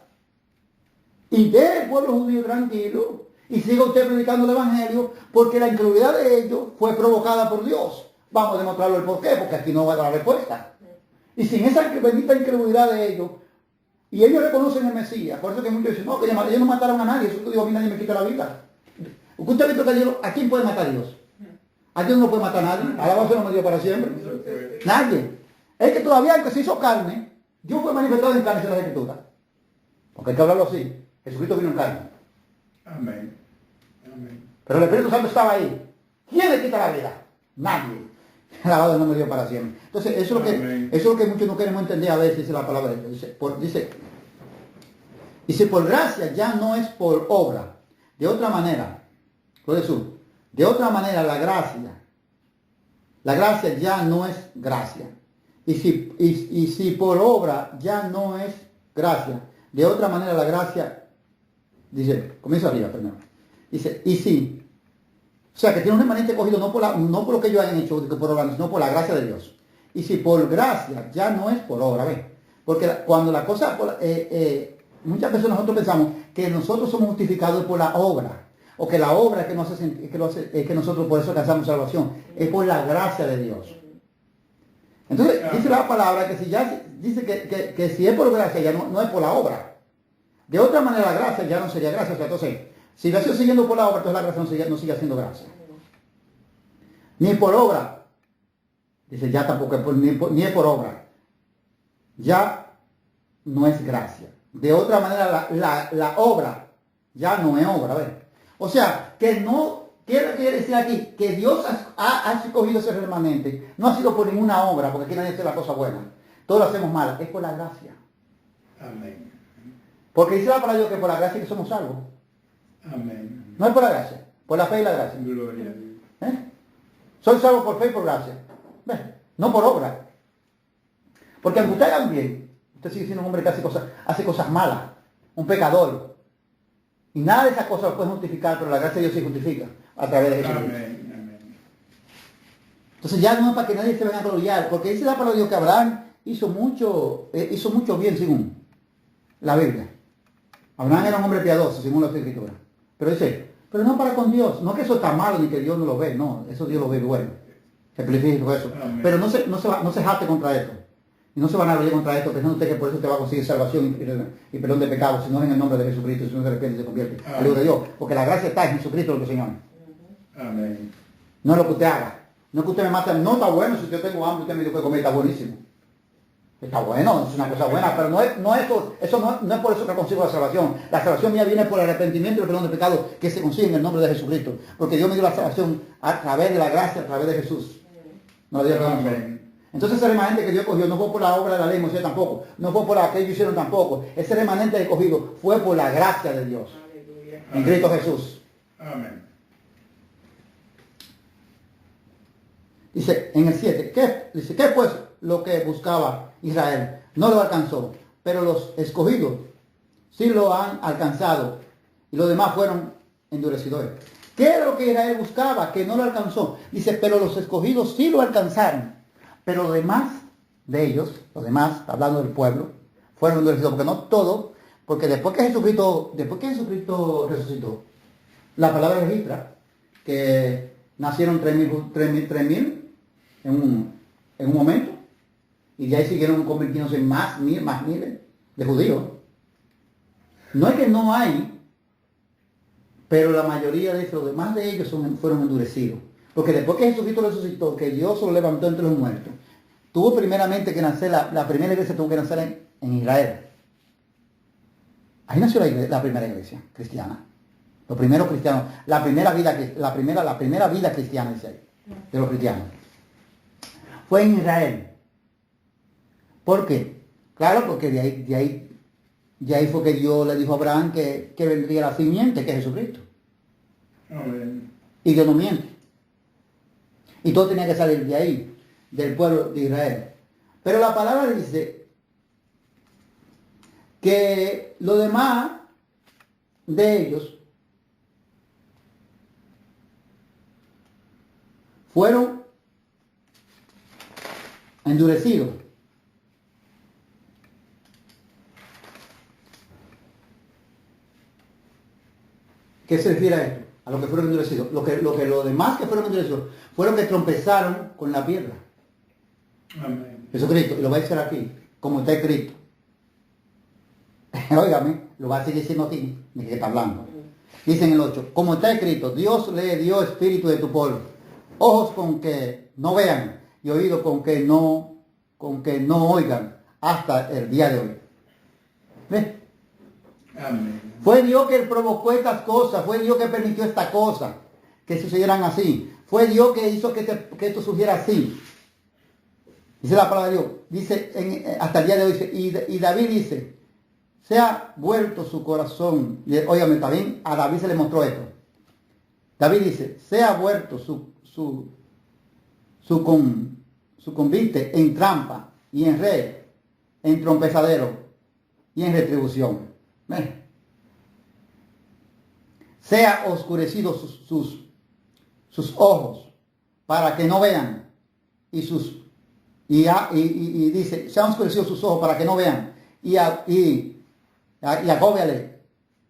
A: Y deje el pueblo judío tranquilo y siga usted predicando el evangelio, porque la incredulidad de ellos fue provocada por Dios. Vamos a demostrarlo el porqué, porque aquí no va a dar respuesta. Y sin esa bendita incredulidad de ellos, y ellos reconocen el Mesías, por eso que muchos dicen, no, que ellos no mataron a nadie, eso que digo, a mí nadie me quita la vida. ¿Usted ha visto que Dios, a quién puede matar Dios? A Dios no puede matar a nadie. Alabanza no me dio para siempre. Nadie. Es que todavía el que se hizo carne, Dios fue manifestado en carne en la Escritura. Porque hay que hablarlo así. Jesucristo vino en carne.
B: Amén. Amén.
A: Pero el Espíritu Santo estaba ahí. ¿Quién le quita la vida? Nadie. Alabado no me dio para siempre. Entonces, eso es lo que muchos no queremos entender a veces, dice la palabra de Dios. Dice, por gracia ya no es por obra. De otra manera, por eso, de otra manera la gracia ya no es gracia. Y si por obra ya no es gracia, de otra manera la gracia, dice, comienza arriba primero. Dice, y si, o sea que tiene un remanente cogido no por lo que ellos hayan hecho por obra, sino por la gracia de Dios. Y si por gracia ya no es por obra, ¿ves? Porque cuando la cosa, muchas veces nosotros pensamos que nosotros somos justificados por la obra, o que la obra es que nosotros por eso alcanzamos salvación, es por la gracia de Dios. Entonces dice la palabra que si ya dice que si es por gracia ya no es por la obra. De otra manera la gracia ya no sería gracia. O sea, entonces, si la sigo siguiendo por la obra, entonces la gracia no sigue siendo gracia. Ni por obra. Dice ya tampoco es ni es por obra. Ya no es gracia. De otra manera la obra ya no es obra. A ver. O sea, que no quiere decir aquí que Dios ha escogido ese remanente. No ha sido por ninguna obra, porque aquí nadie hace la cosa buena. Todos lo hacemos mal. Es por la gracia.
B: Amén.
A: Porque dice la palabra de Dios que por la gracia que somos salvos.
B: Amén.
A: No es por la gracia, por la fe y la gracia.
B: Gloria a Dios.
A: Soy salvo por fe y por gracia. ¿Ves? No por obra. Porque aunque usted haga bien, usted sigue siendo un hombre que hace cosas malas, un pecador. Y nada de esas cosas lo puede justificar, pero la gracia de Dios sí justifica a través de Jesucristo.
B: Amén. Amén.
A: Entonces ya no es para que nadie se venga a gloriar, porque dice la palabra de Dios que Abraham hizo mucho bien según la Biblia. Abraham era un hombre piadoso, según la Escritura. Pero dice, pero no para con Dios. No que eso está malo ni que Dios no lo ve, no, eso Dios lo ve bueno. Sacrificio y todo eso.
B: Amén.
A: Pero no se jate contra esto. Y no se van a reír contra esto pensando usted que por eso te va a conseguir salvación y perdón de pecados, sino en el nombre de Jesucristo, si no se arrepiente y se convierte. Aleluya a Dios. Porque la gracia está en Jesucristo, lo que Señor.
B: Amén.
A: No es lo que usted haga. No es que usted me mate. No está bueno, si yo tengo hambre, usted me dio que comer, está buenísimo. Está bueno, es una cosa buena, pero no es por eso que consigo la salvación. La salvación mía viene por el arrepentimiento y el perdón de pecados que se consigue en el nombre de Jesucristo. Porque Dios me dio la salvación a través de la gracia, a través de Jesús. No Dios no. Entonces ese remanente que Dios cogió no fue por la obra de la ley, Moisés tampoco. No fue por la que ellos hicieron tampoco. Ese remanente que cogido fue por la gracia de Dios.
C: Aleluya.
A: En Cristo Jesús.
B: Amén.
A: Dice en el 7, ¿qué pues lo que buscaba Israel? No lo alcanzó, pero los escogidos sí lo han alcanzado y los demás fueron endurecidores. ¿Qué era lo que Israel buscaba? Que no lo alcanzó. Dice, pero los escogidos sí lo alcanzaron, pero los demás de ellos, los demás, hablando del pueblo, fueron endurecidos, porque no todo, porque después que Jesucristo resucitó, la palabra registra que nacieron 3.000 en un momento, y de ahí siguieron convirtiéndose en más miles de judíos. No es que no hay, pero la mayoría de los demás de ellos fueron endurecidos. Porque después que Jesucristo resucitó, que Dios lo levantó entre los muertos, tuvo primeramente que nacer, la primera iglesia tuvo que nacer en Israel. Ahí nació la primera iglesia cristiana. Los primeros cristianos, la primera vida cristiana, dice ahí, de los cristianos. Fue en Israel. ¿Por qué? Claro, porque de ahí fue que Dios le dijo a Abraham que vendría la simiente, que es Jesucristo.
B: Amén.
A: Y Dios no miente. Y todo tenía que salir de ahí, del pueblo de Israel. Pero la palabra dice que lo demás de ellos fueron endurecidos. ¿Qué se refiere a esto? A lo que fueron endurecidos. Los demás que fueron endurecidos fueron que tropezaron con la piedra.
B: Amén.
A: Jesucristo, y lo va a decir aquí, como está escrito. Óigame, lo va a seguir diciendo aquí, de que está hablando. Dice en el 8, como está escrito, Dios le dio espíritu de tu pueblo. ojos con que no vean y oídos con que no oigan hasta el día de hoy. ¿Ves?
B: Amén.
A: Fue Dios que provocó estas cosas, fue Dios que permitió estas cosas, que sucedieran así. Fue Dios que hizo que esto surgiera así. Dice la palabra de Dios, dice hasta el día de hoy, dice, y David dice, se ha vuelto su corazón, y óigame, también a David se le mostró esto. David dice, se ha vuelto su convite en trampa y en red, en trompezadero y en retribución. ¿Ven? Sea oscurecido sus ojos para que no vean y dice, se han oscurecido sus ojos para que no vean y agóbiale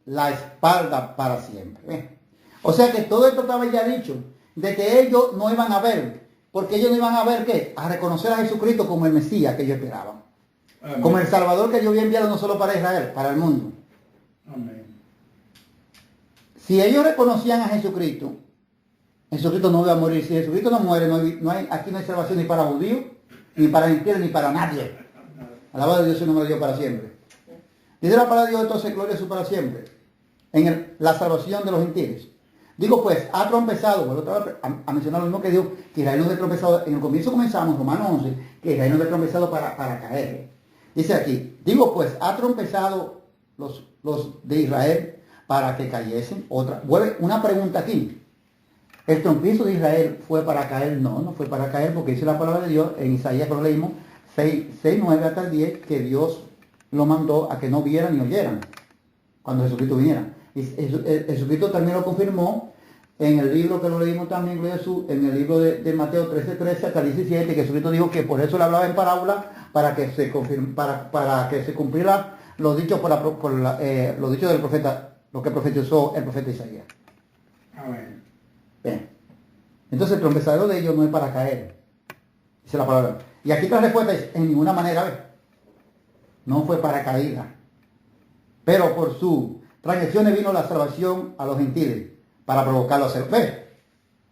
A: la espalda para siempre. ¿Ven? O sea que todo esto estaba ya dicho, de que ellos no iban a ver, porque ellos no iban a ver ¿qué? A reconocer a Jesucristo como el Mesías que ellos esperaban.
B: Amén.
A: Como el Salvador que Dios había enviado no solo para Israel, para el mundo.
B: Amén.
A: Si ellos reconocían a Jesucristo, Jesucristo no iba a morir. Si Jesucristo no muere, aquí no hay salvación ni para judíos, ni para gentiles, ni para nadie. Alabado Dios, su nombre de Dios para siempre. Dice la palabra de Dios, entonces, gloria a su para siempre. La salvación de los gentiles. Digo pues, ha trompezado, vuelvo otra vez a mencionar lo mismo que dijo, que Israel no había trompezado. En el comienzo comenzamos, Romanos 11, que Israel no había trompezado para caer. Dice aquí, digo pues, ha trompezado los de Israel para que cayesen. Vuelve una pregunta aquí. ¿El tropiezo de Israel fue para caer? No fue para caer, porque dice la palabra de Dios, en Isaías, lo leímos, 6:9 hasta el 10, que Dios lo mandó a que no vieran ni oyeran cuando Jesucristo viniera. Y Jesucristo también lo confirmó en el libro que lo leímos también, en el libro de Mateo 13:13 hasta 17, que Jesucristo dijo que por eso le hablaba en parábola, para que se cumpliera lo dicho lo dicho del profeta, lo que profetizó el profeta Isaías.
B: Amén.
A: Bien. Entonces el trompezadero de ellos no es para caer, dice la palabra. Y aquí la respuesta es, en ninguna manera, ¿ves? No fue para caída. Pero por su transgresiones vino la salvación a los gentiles, para provocarlos a hacer. ¿Ves?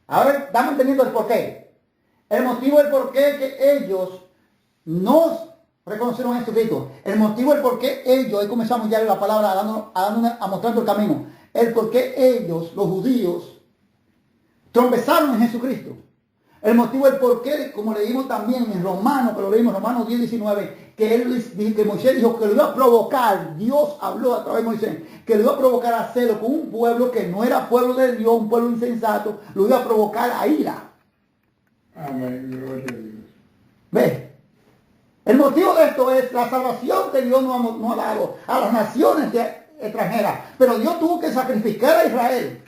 A: Ahora estamos entendiendo el porqué. El motivo del porqué que ellos no reconocieron a Jesucristo. El motivo del porqué ellos, ahí comenzamos ya la palabra a mostrando el camino. El porqué ellos, los judíos, trompezaron en Jesucristo. El motivo del porqué, como leímos también en Romanos, que lo leímos en Romanos 10:19, que Moisés dijo que lo iba a provocar, Dios habló a través de Moisés, que lo iba a provocar a hacerlo con un pueblo que no era pueblo de Dios, un pueblo insensato, lo iba a provocar a ira.
B: Amén, gloria a Dios.
A: ¿Ves? El motivo de esto es la salvación que Dios no ha dado a las naciones extranjeras, pero Dios tuvo que sacrificar a Israel.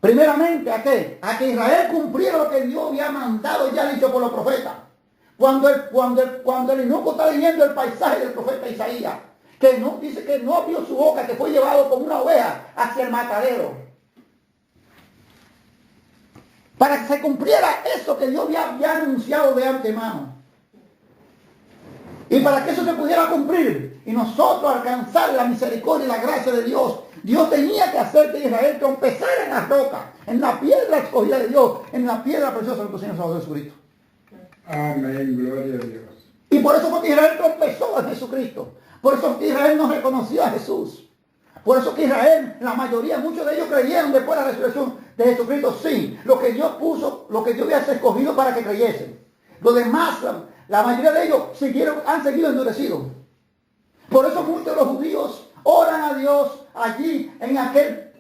A: Primeramente, ¿a qué? A que Israel cumpliera lo que Dios había mandado ya dicho por los profetas. Cuando el eunuco está leyendo el paisaje del profeta Isaías, que no, dice que no abrió su boca, que fue llevado como una oveja hacia el matadero. Para que se cumpliera eso que Dios había anunciado de antemano. Y para que eso se pudiera cumplir y nosotros alcanzar la misericordia y la gracia de Dios, Dios tenía que hacer que Israel trompezara en la roca, en la piedra escogida de Dios, en la piedra preciosa de nuestro Señor Salvador Jesucristo.
B: Amén, gloria a Dios.
A: Y por eso que Israel tropezó a Jesucristo. Por eso que Israel no reconoció a Jesús. Por eso que Israel, la mayoría, muchos de ellos creyeron después de la resurrección de Jesucristo, sí. Lo que Dios puso, lo que Dios había escogido para que creyesen. Los demás, la mayoría de ellos han seguido endurecidos. Por eso muchos de los judíos oran a Dios allí, en aquel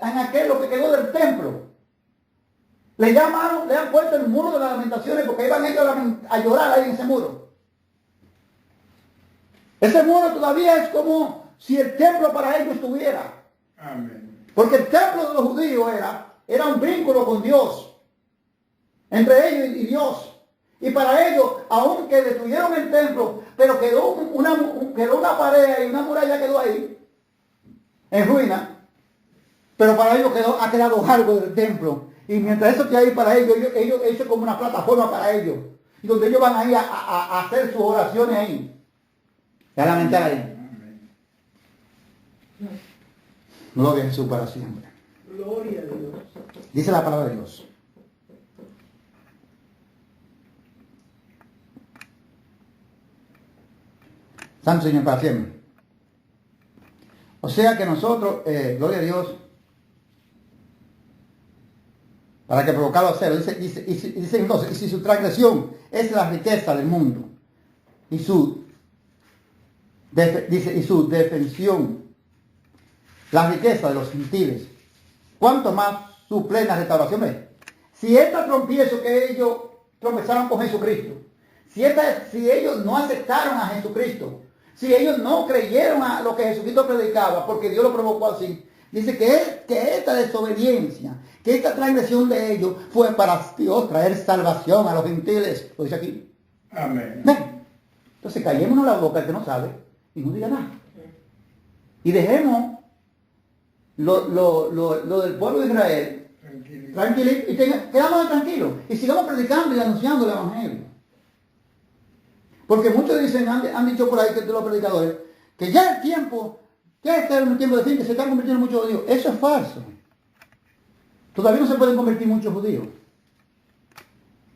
A: lo que quedó del templo. Le han puesto el muro de las lamentaciones porque iban ellos a llorar ahí en ese muro. Ese muro todavía es como si el templo para ellos estuviera.
B: Amén.
A: Porque el templo de los judíos era un vínculo con Dios, entre ellos y Dios. Y para ellos, aunque destruyeron el templo, pero quedó una pared y una muralla quedó ahí, en ruina. Pero para ellos ha quedado algo del templo. Y mientras eso esté ahí para ellos es como una plataforma para ellos. Y donde ellos van ahí a hacer sus oraciones ahí. Y a lamentar ahí. Gloria a Jesús para siempre.
C: Gloria a Dios.
A: Dice la palabra de Dios. Santo Señor para siempre. O sea que nosotros, gloria a Dios, para que provocarlo a hacerlo, dice entonces, y si su transgresión es la riqueza del mundo, y su defensión, la riqueza de los gentiles, cuanto más su plena restauración. ¿Ves? Si esta trompiezo que ellos tropezaron con Jesucristo, si ellos no aceptaron a Jesucristo, si ellos no creyeron a lo que Jesucristo predicaba, porque Dios lo provocó así, dice que esta desobediencia, que esta transgresión de ellos fue para Dios traer salvación a los gentiles. Lo dice aquí.
B: Amén.
A: ¿Ven? Entonces callémonos la boca el que no sabe y no diga nada. Y dejemos lo del pueblo de Israel tranquilo y quedamos tranquilos y sigamos predicando y anunciando el evangelio. Porque muchos dicen, han dicho por ahí que los predicadores, que ya el tiempo, ya está en un tiempo de fin, que se están convirtiendo muchos judíos. Eso es falso. Todavía no se pueden convertir muchos judíos.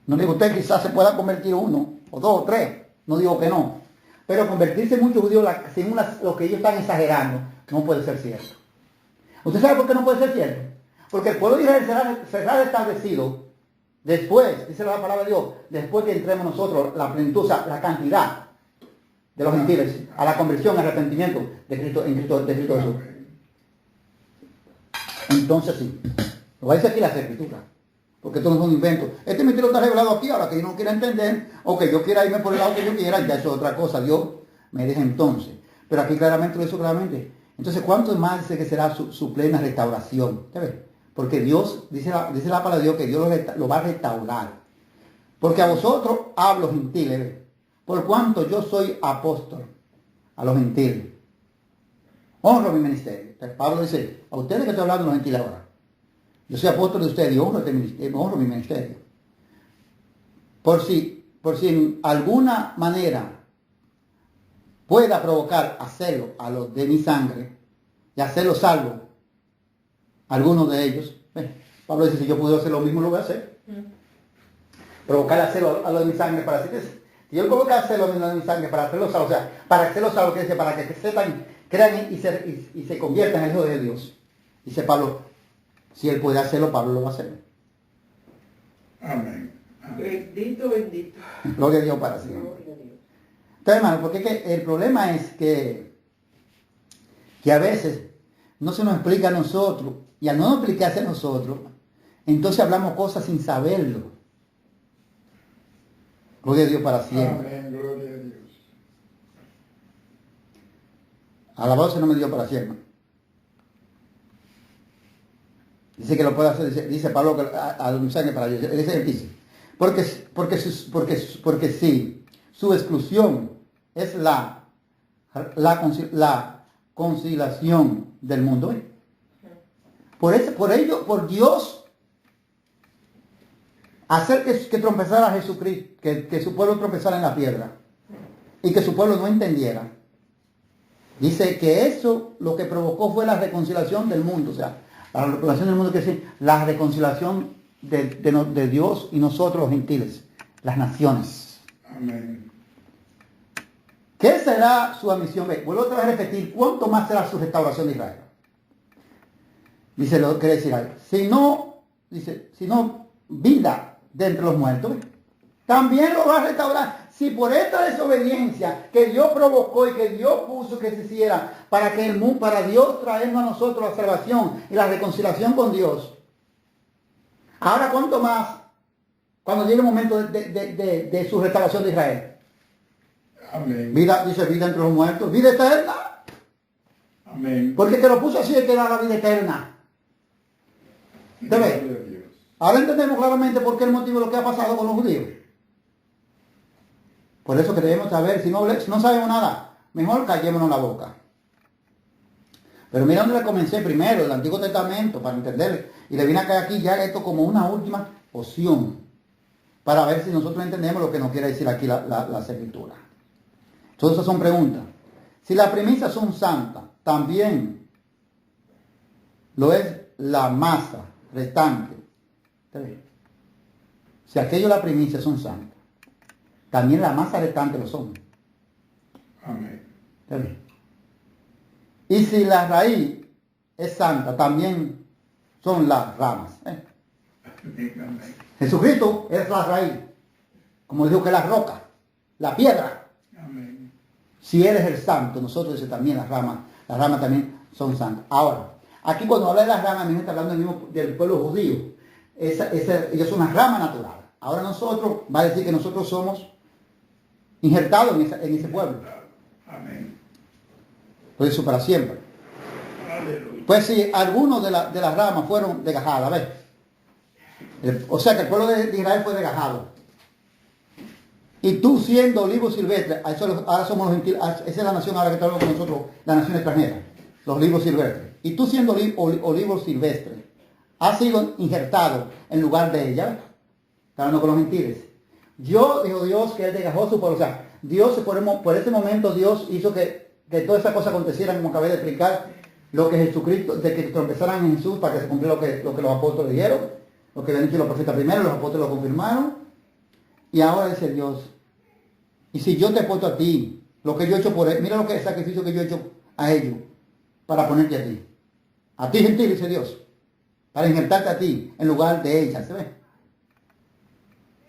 A: No digo usted quizás se pueda convertir uno, o dos, o tres. No digo que no. Pero convertirse muchos judíos según lo que ellos están exagerando, no puede ser cierto. ¿Usted sabe por qué no puede ser cierto? Porque el pueblo de Israel será restablecido después, dice la palabra de Dios, después que entremos nosotros la plenitud, o sea, la cantidad de los gentiles a la conversión, arrepentimiento de Cristo Jesús. Entonces sí, lo va a decir aquí la Escritura, porque esto no es un invento. Este misterio está revelado aquí, ahora que yo no quiera entender, o que yo quiera irme por el lado que yo quiera, ya eso es otra cosa, Dios me deja entonces. Pero aquí claramente lo hizo claramente. Entonces, ¿cuánto más dice que será su plena restauración? ¿Te ves? Porque Dios, dice la palabra de Dios, que Dios lo va a restaurar. Porque a vosotros hablo gentiles, ¿ves? Por cuanto yo soy apóstol a los gentiles. Honro mi ministerio. Entonces, Pablo dice, a ustedes que estoy hablando de los gentiles ahora. Yo soy apóstol de ustedes y honro mi ministerio. Por si en alguna manera pueda provocar hacerlo a los de mi sangre y hacerlo salvo algunos de ellos. Pablo dice, si yo puedo hacer lo mismo, lo voy a hacer. Provocar hacerlo a los de mi sangre para hacer eso. Si yo provoco hacerlo a los de mi sangre para hacerlo salvo, o sea, para hacerlo salvo, quiere decir, para que sepan, crean y se conviertan en hijos de Dios. Dice Pablo, si él puede hacerlo, Pablo lo va a hacer.
B: Amén.
C: Bendito, bendito.
A: Gloria a Dios para siempre. Entonces, hermano, porque el problema es que a veces no se nos explica a nosotros, y al no nos explicarse a nosotros, entonces hablamos cosas sin saberlo. Gloria a Dios para siempre.
B: Amén, gloria a Dios.
A: Alabado sea el nombre de Dios para siempre. Dice que lo puede hacer, dice Pablo, a los sangre para Dios. Dice, porque si su exclusión es la conciliación del mundo. Por Dios hacer que tropezara a Jesucristo, que su pueblo tropezara en la piedra y que su pueblo no entendiera. Dice que eso lo que provocó fue la reconciliación del mundo, o sea, la reconciliación del mundo quiere decir la reconciliación de Dios y nosotros los gentiles, las naciones.
B: Amén.
A: ¿Qué será su admisión? Vuelvo otra vez a repetir, ¿cuánto más será su restauración de Israel? Dice, lo quiere decir ahí. Si no vida de entre los muertos, también lo va a restaurar. Si por esta desobediencia que Dios provocó y que Dios puso que se hiciera para Dios traernos a nosotros la salvación y la reconciliación con Dios. Ahora, ¿cuánto más cuando llegue el momento de su restauración de Israel?
B: Amén.
A: Vida entre los muertos, vida eterna.
B: Amén.
A: Porque te lo puso así, es que da la vida eterna. ¿Te
B: Gloria
A: ves?
B: a Dios.
A: Ahora entendemos claramente por qué el motivo de lo que ha pasado con los judíos. Por eso que debemos saber, si no sabemos nada, mejor callémonos la boca. Pero mira donde le comencé primero, el Antiguo Testamento, para entender. Y le vine a caer aquí ya esto como una última opción, para ver si nosotros entendemos lo que nos quiere decir aquí la Escritura. Entonces son preguntas. Si las primicias son santas, también lo es la masa restante. Si aquello las primicias son santas, también la masa restante lo son.
B: Amén.
A: Y si la raíz es santa, también son las ramas.
B: Amén.
A: Jesucristo es la raíz, como dijo que la roca, la piedra.
B: Amén.
A: Si Él es el santo, nosotros dice también las ramas también son santas. Ahora, aquí cuando habla de las ramas, a mí me está hablando del pueblo judío. Ellos son una rama natural. Ahora nosotros, va a decir que nosotros somos injertados en ese pueblo.
B: Amén.
A: Por eso para siempre.
B: Aleluya.
A: Pues si algunos de las ramas fueron desgajadas, ¿ves? O sea que el pueblo de Israel fue desgajado. Y tú siendo olivo silvestre, ahora somos los gentiles, esa es la nación ahora que está con nosotros, la nación extranjera, los olivos silvestres. Y tú siendo olivo silvestre, has sido injertado en lugar de ella, ¿ves? Está hablando con los gentiles. Dijo Dios que Él desgajó su pueblo. O sea, Dios, por ese momento, Dios hizo que todas esas cosas acontecieran, como acabé de explicar, lo que Jesucristo, de que trompezaran en Jesús para que se cumpliera lo que los apóstoles dijeron, lo que habían dicho los profetas primero, los apóstoles lo confirmaron. Y ahora dice Dios, y si yo te he puesto a ti, lo que yo he hecho por él, mira lo que es el sacrificio que yo he hecho a ellos, para ponerte a ti gentil, dice Dios, para injertarte a ti, en lugar de ella, ¿se ve?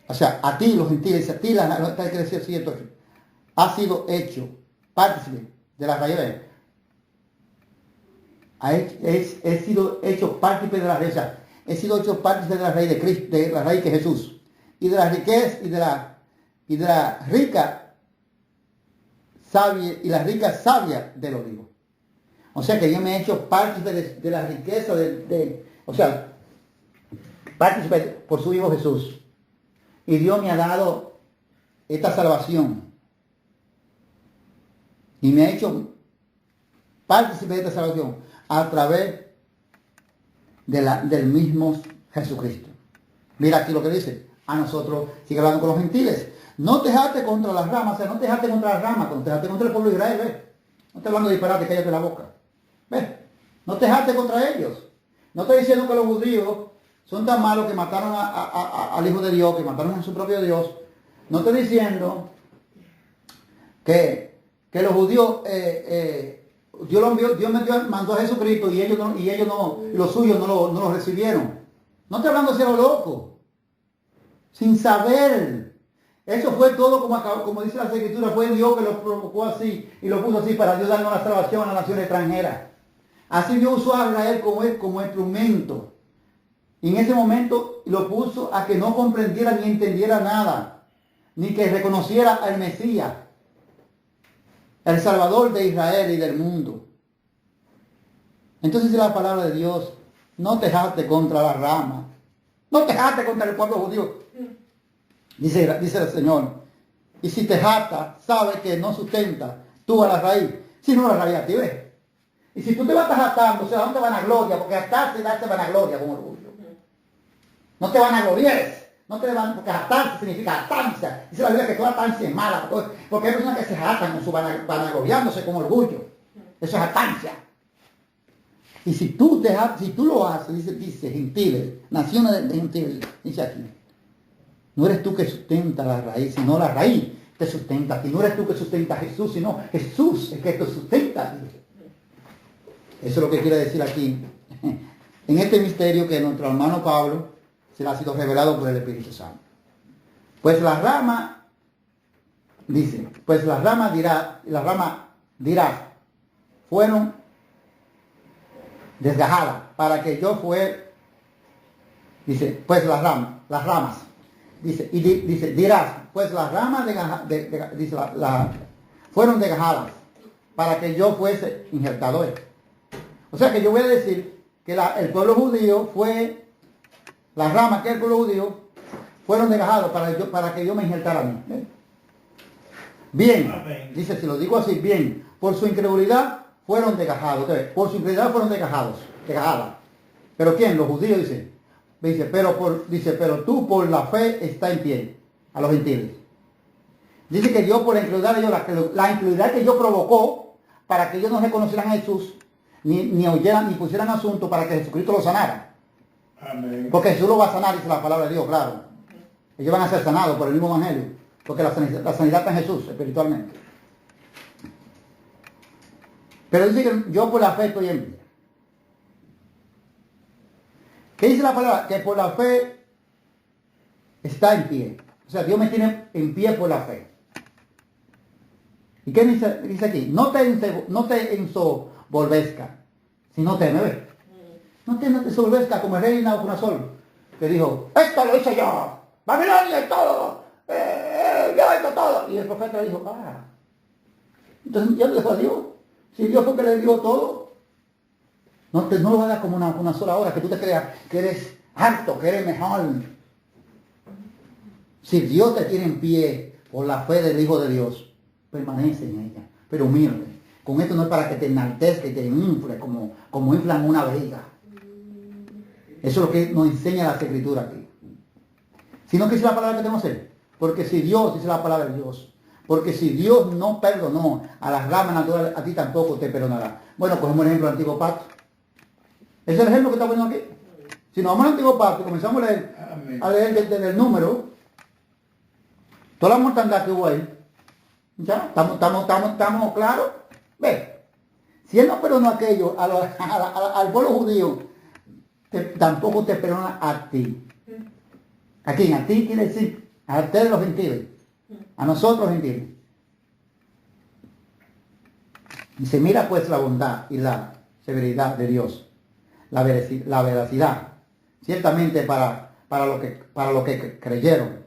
A: O sea, a ti los gentiles, a ti está que decir así, entonces, ha sido hecho partícipe de la raíz. He sido hecho partícipe de la raíz. He sido hecho partícipe de la raíz de Cristo, de la raíz que es Jesús. Y de la riqueza y de la rica sabia y la rica savia del olivo. O sea que yo me he hecho partícipe de la riqueza o sea, partícipe por su Hijo Jesús. Y Dios me ha dado esta salvación. Y me ha hecho partícipe de esta salvación a través del mismo Jesucristo. Mira aquí lo que dice. A nosotros, sigue hablando con los gentiles. No te jates contra las ramas, o sea, no te jates contra las ramas, te jates contra el pueblo de Israel, ¿ves? No te hablando de disparate, cállate la boca. ¿Ves? No te jates contra ellos. No estoy diciendo que los judíos son tan malos que mataron al Hijo de Dios, que mataron a su propio Dios. No estoy diciendo que los judíos, Dios mandó a Jesucristo y ellos no, los suyos no lo recibieron. No estoy hablando de ser loco. Sin saber. Eso fue todo como dice la Escritura, fue Dios que lo provocó así y lo puso así para Dios darnos la salvación a la nación extranjera. Así Dios usó a Israel como instrumento. Y en ese momento lo puso a que no comprendiera ni entendiera nada, ni que reconociera al Mesías, el Salvador de Israel y del mundo. Entonces dice la palabra de Dios, no te jactes contra la rama, no te jactes contra el pueblo judío. Dice el Señor, y si te jactas, sabes que no sustenta tú a la raíz, sino a la raíz a ti, ¿ves? Y si tú te vas a estar jactando, o sea, no te van a gloria, porque jactarse y darse vanagloria con orgullo. No te van a gloriar, porque jactarse significa jactancia. Dice la Biblia que toda jactancia es mala, porque hay personas que se jactan con su vanagloriándose con orgullo. Eso es jactancia. Y si tú lo haces, dice gentiles, naciones de gentiles, dice aquí, no eres tú que sustenta la raíz, sino la raíz te sustenta a ti. No eres tú que sustenta a Jesús, sino Jesús es que te sustenta a ti. Eso es lo que quiere decir aquí, en este misterio que nuestro hermano Pablo se le ha sido revelado por el Espíritu Santo. Pues la rama, dice, pues la rama dirá, fueron desgajadas para que yo dice, pues las ramas, dice, y dice, dirás, pues las ramas fueron desgajadas para que yo fuese injertado. O sea que yo voy a decir que el pueblo judío las ramas que el pueblo judío fueron desgajadas para que yo me injertara a mí. Bien, amén. Dice, si lo digo así, bien, por su incredulidad fueron desgajados. Por su incredulidad fueron desgajadas. ¿Pero quién? Los judíos, dice, pero tú por la fe está en pie, a los gentiles. Dice que Dios por la incredulidad de ellos, la incredulidad que Dios provocó para que ellos no reconocieran a Jesús, ni oyeran, ni pusieran asunto para que Jesucristo lo sanara.
B: Amén.
A: Porque Jesús lo va a sanar, dice la palabra de Dios, claro. Ellos van a ser sanados por el mismo evangelio, porque la sanidad está en Jesús, espiritualmente. Pero dice que yo por la fe estoy en pie. ¿Qué dice la palabra? Que por la fe está en pie. O sea, Dios me tiene en pie por la fe. ¿Y qué dice aquí? No te ensoberbezcas, sino teme, ¿ves? No te ensoberbezcas como el rey Nabucodonosor, que dijo, esto lo hice yo, Babilonia y todo, yo he hecho todo. Y el profeta le dijo, entonces ya le dejó a Dios. Si Dios fue que le dio todo, no lo hagas como una sola hora, que tú te creas que eres alto, que eres mejor. Si Dios te tiene en pie por la fe del Hijo de Dios, permanece en ella, pero humilde. Con esto no es para que te enaltezca y te infle como inflan una vejiga. Eso es lo que nos enseña la Escritura aquí. Sino que dice la palabra que tenemos que hacer. Porque si Dios, dice la palabra de Dios, porque si Dios no perdonó a las ramas naturales, a ti tampoco te perdonará. Bueno, cogemos el ejemplo del Antiguo Pacto. Ese es el ejemplo que está poniendo aquí. Si nos vamos al Antiguo Pacto y comenzamos a leer desde el número, toda la mortandad que hubo ahí, ¿ya? ¿Estamos claros? Ve, si él no perdonó aquello al pueblo judío, tampoco te perdona a ti. ¿A quién? A ti quiere decir a ustedes los gentiles, a nosotros los gentiles. Y se mira pues la bondad y la severidad de Dios, la veracidad, ciertamente para lo que creyeron,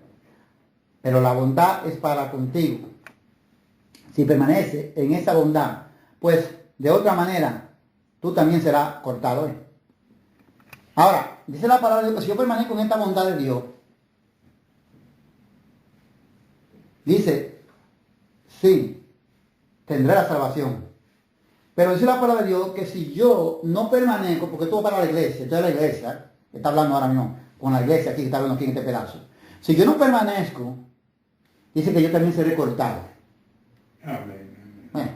A: pero la bondad es para contigo. Si permanece en esa bondad, pues de otra manera tú también serás cortado. Ahora, dice la palabra de Dios que si yo permanezco en esta bondad de Dios, dice, sí, tendré la salvación. Pero dice la palabra de Dios que si yo no permanezco, porque esto va para la iglesia, entonces la iglesia, que está hablando ahora mismo con la iglesia aquí, que está hablando aquí en este pedazo. Si yo no permanezco, dice que yo también seré cortado.
B: Amén.
A: Bueno,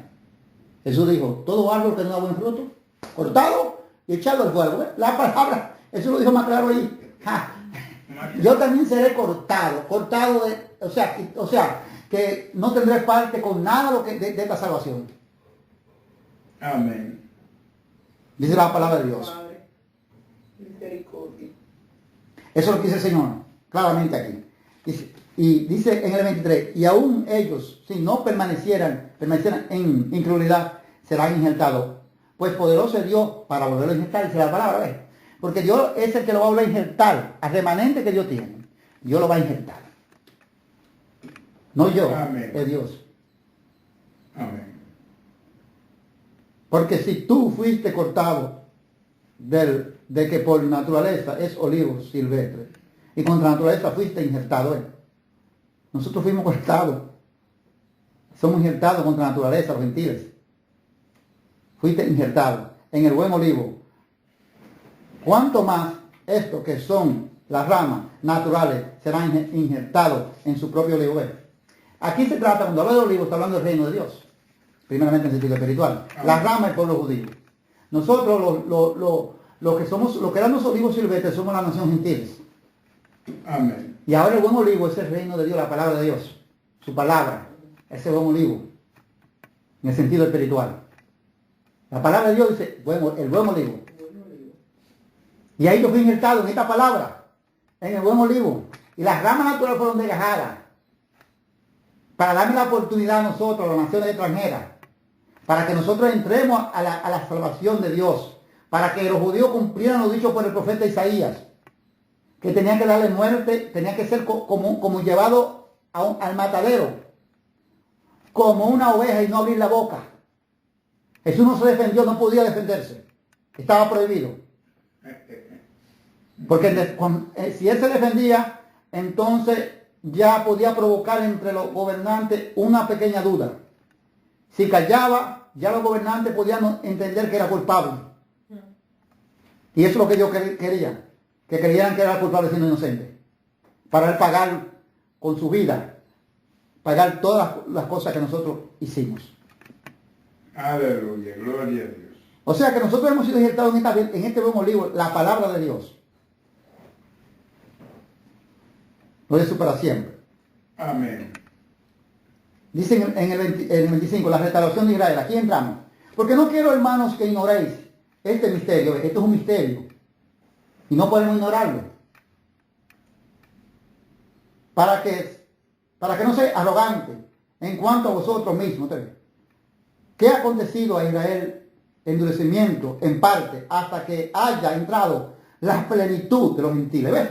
A: Jesús dijo, todo árbol que no da buen fruto, cortado y echado al fuego. ¿Ves? La palabra, eso lo dijo más claro ahí. Yo también seré cortado o sea, que no tendré parte con nada de esta salvación.
B: Amén.
A: Dice la palabra de Dios.
C: Padre, misericordia.
A: Eso es lo que dice el Señor, claramente aquí. Y dice en el 23, y aún ellos, si no permanecieran en incredulidad, serán injertados. Pues poderoso es Dios para volverlo a injertar, dice la palabra, ¿ves? Porque Dios es el que lo va a volver a injertar, al remanente que Dios tiene. Dios lo va a injertar. No yo,
B: Amén.
A: es Dios.
B: Amén.
A: Porque si tú fuiste cortado de que por naturaleza es olivo silvestre, y contra naturaleza fuiste injertado, nosotros fuimos cortados. Somos injertados contra naturaleza, los gentiles. Fuiste injertado en el buen olivo. ¿Cuánto más estos que son las ramas naturales serán injertados en su propio olivo? Aquí se trata, cuando habla de olivo, está hablando del reino de Dios. Primeramente en sentido espiritual. Las ramas del pueblo judío. Nosotros, los que eran los olivos silvestres, somos la nación gentiles.
B: Amén.
A: Y ahora el buen olivo es el reino de Dios, la palabra de Dios. Su palabra, ese buen olivo. En el sentido espiritual. La palabra de Dios dice, el buen olivo. Y ahí yo fui injertado en esta palabra, en el buen olivo. Y las ramas naturales fueron desgajadas. Para darme la oportunidad a nosotros, a las naciones extranjeras, para que nosotros entremos a la salvación de Dios. Para que los judíos cumplieran lo dicho por el profeta Isaías. Que tenían que darle muerte, tenía que ser como llevado al matadero. Como una oveja y no abrir la boca. Jesús no se defendió, no podía defenderse. Estaba prohibido. Porque si él se defendía, entonces ya podía provocar entre los gobernantes una pequeña duda. Si callaba, ya los gobernantes podían entender que era culpable. Y eso es lo que ellos querían. Que creyeran que era culpable siendo inocente. Para él pagar con su vida. Pagar todas las cosas que nosotros hicimos.
B: Aleluya, gloria a Dios.
A: O sea que nosotros hemos sido injertados en este buen olivo, la palabra de Dios. Lo es para siempre.
B: Amén.
A: Dice en el 25, la restauración de Israel. Aquí entramos. Porque no quiero, hermanos, que ignoréis este misterio. Esto es un misterio. Y no podemos ignorarlo. Para que no sea arrogante en cuanto a vosotros mismos. ¿Qué ha acontecido a Israel? Endurecimiento en parte hasta que haya entrado la plenitud de los gentiles. ¿Ves?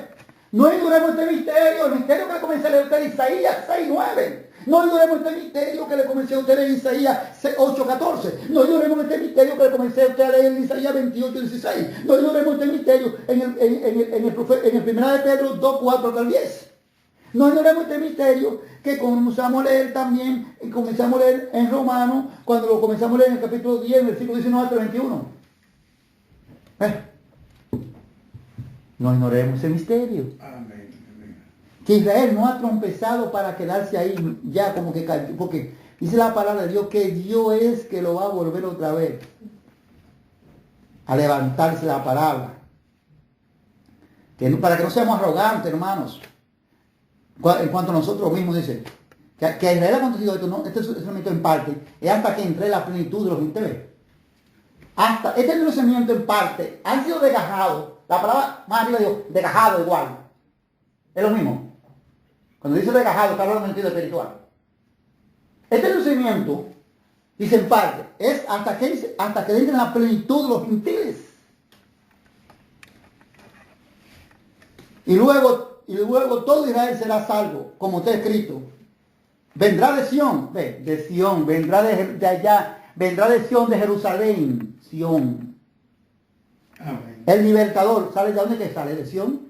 A: No ignoremos este misterio, el misterio que le comencé a leer a usted en Isaías 6:9. No ignoremos este misterio que le comencé a usted en Isaías 8:14. No ignoremos este misterio que le comencé a usted a leer en Isaías 28:16. No ignoremos este misterio en el primera de Pedro 2:4-10. No ignoremos este misterio que comenzamos a leer también, y comenzamos a leer en Romanos, cuando lo comenzamos a leer en el capítulo 10, versículo 19-21. No ignoremos ese misterio.
B: Amén.
A: Que Israel no ha trompezado para quedarse ahí ya como que cayó, porque dice la palabra de Dios que Dios es que lo va a volver otra vez a levantarse la palabra. Para que no seamos arrogantes, hermanos. En cuanto a nosotros mismos, dice que a Israel ha acontecido esto, no, este es solamente en parte, es hasta que entre la plenitud de los gentiles. Hasta este endurecimiento en parte han sido desgajados. La palabra más arriba digo, desgajado igual. Es lo mismo. Cuando dice desgajado, está hablando en sentido espiritual. Este endurecimiento, dice en parte, es hasta que entre en la plenitud de los gentiles. Y luego todo Israel será salvo, como está escrito. Vendrá de Sión, de Sión, vendrá de allá, vendrá de Sión, de Jerusalén, Sión.
B: Amén.
A: El libertador, ¿sale de dónde que sale? ¿De Sión?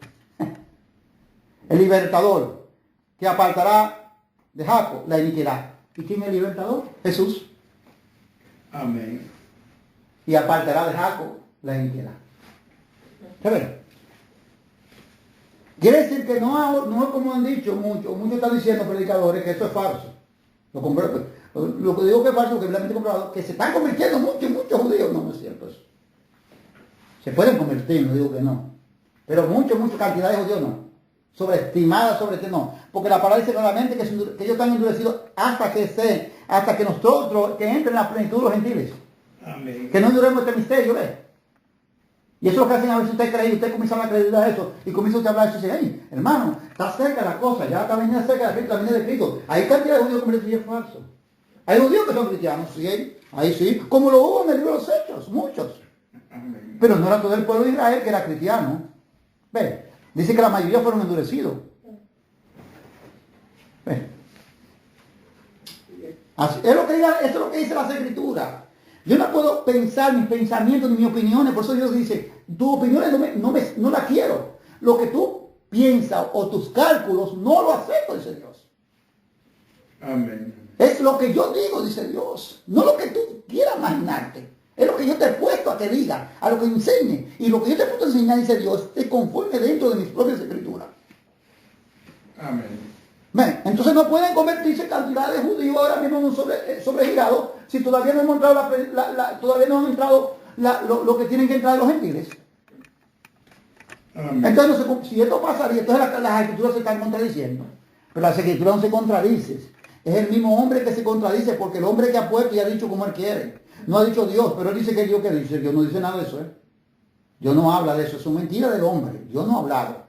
A: El libertador, que apartará de Jacob la iniquidad. ¿Y quién es el libertador? Jesús.
B: Amén.
A: Y apartará de Jacob la iniquidad. ¿Qué ven? Quiere decir que no es como han dicho muchos están diciendo predicadores que eso es falso. Lo que digo que es falso, que realmente comprobado, que se están convirtiendo muchos judíos. No es cierto eso. Se pueden convertir, no digo que no. Pero mucha cantidad de judíos no. Sobreestimada no. Porque la palabra dice claramente que ellos están endurecidos hasta que nosotros, que entren en la plenitud de los gentiles.
B: Amén.
A: Que no enduremos este misterio, ¿ves? Y eso es lo que hacen a veces usted cree, usted comienza a creer a eso, y comienza usted a hablar y dice, hey, hermano, está cerca la cosa, ya está venida cerca la venida de Cristo. Hay cantidad de judíos que me es falso. Hay judíos que son cristianos, sí, ahí sí, como lo hubo en el libro de los Hechos, muchos.
B: Amén.
A: Pero no era todo el pueblo de Israel que era cristiano. Ve, dice que la mayoría fueron endurecidos. Ve. Así, eso es lo que dice las Escrituras. Yo no puedo pensar mis pensamientos ni mis opiniones, por eso Dios dice, tus opiniones no las quiero. Lo que tú piensas o tus cálculos no lo acepto, dice Dios.
B: Amén.
A: Es lo que yo digo, dice Dios. No lo que tú quieras imaginarte. Es lo que yo te he puesto a que diga, a lo que enseñe. Y lo que yo te he puesto a enseñar, dice Dios, te conforme dentro de mis propias escrituras.
B: Amén.
A: Ven, entonces no pueden convertirse cantidad de judíos ahora mismo sobregirados si todavía no hemos entrado todavía no han entrado lo que tienen que entrar los gentiles.
B: Amén.
A: Entonces, si esto pasaría, entonces las escrituras se están contradiciendo. Pero las escrituras no se contradicen. Es el mismo hombre que se contradice, porque el hombre que ha puesto y ha dicho como él quiere. No ha dicho Dios, pero él dice que Dios que dice. Dios no dice nada de eso. Dios no habla de eso. Es una mentira del hombre. Dios no ha hablado.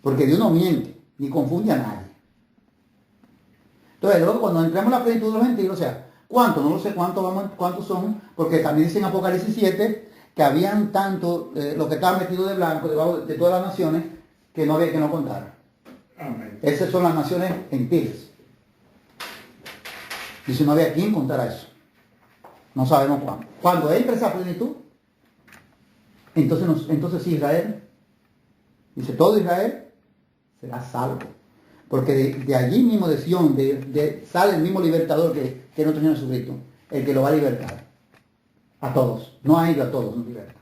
A: Porque Dios no miente, ni confunde a nadie. Entonces, luego cuando entremos en la plenitud de los gentiles, o sea, ¿cuántos? No lo sé cuántos son, porque también dice en Apocalipsis 7 que habían tanto, los que estaban metidos de blanco, debajo de todas las naciones, que no había que no contar.
B: Amén.
A: Esas son las naciones gentiles. Y si no había quien contara eso. No sabemos cuándo. Cuando entre esa plenitud, entonces Israel, dice todo Israel, será salvo. Porque de allí mismo de Sión, sale el mismo libertador que nuestro Señor Jesucristo, el que lo va a libertar. A todos. No a ellos, a todos nos liberta.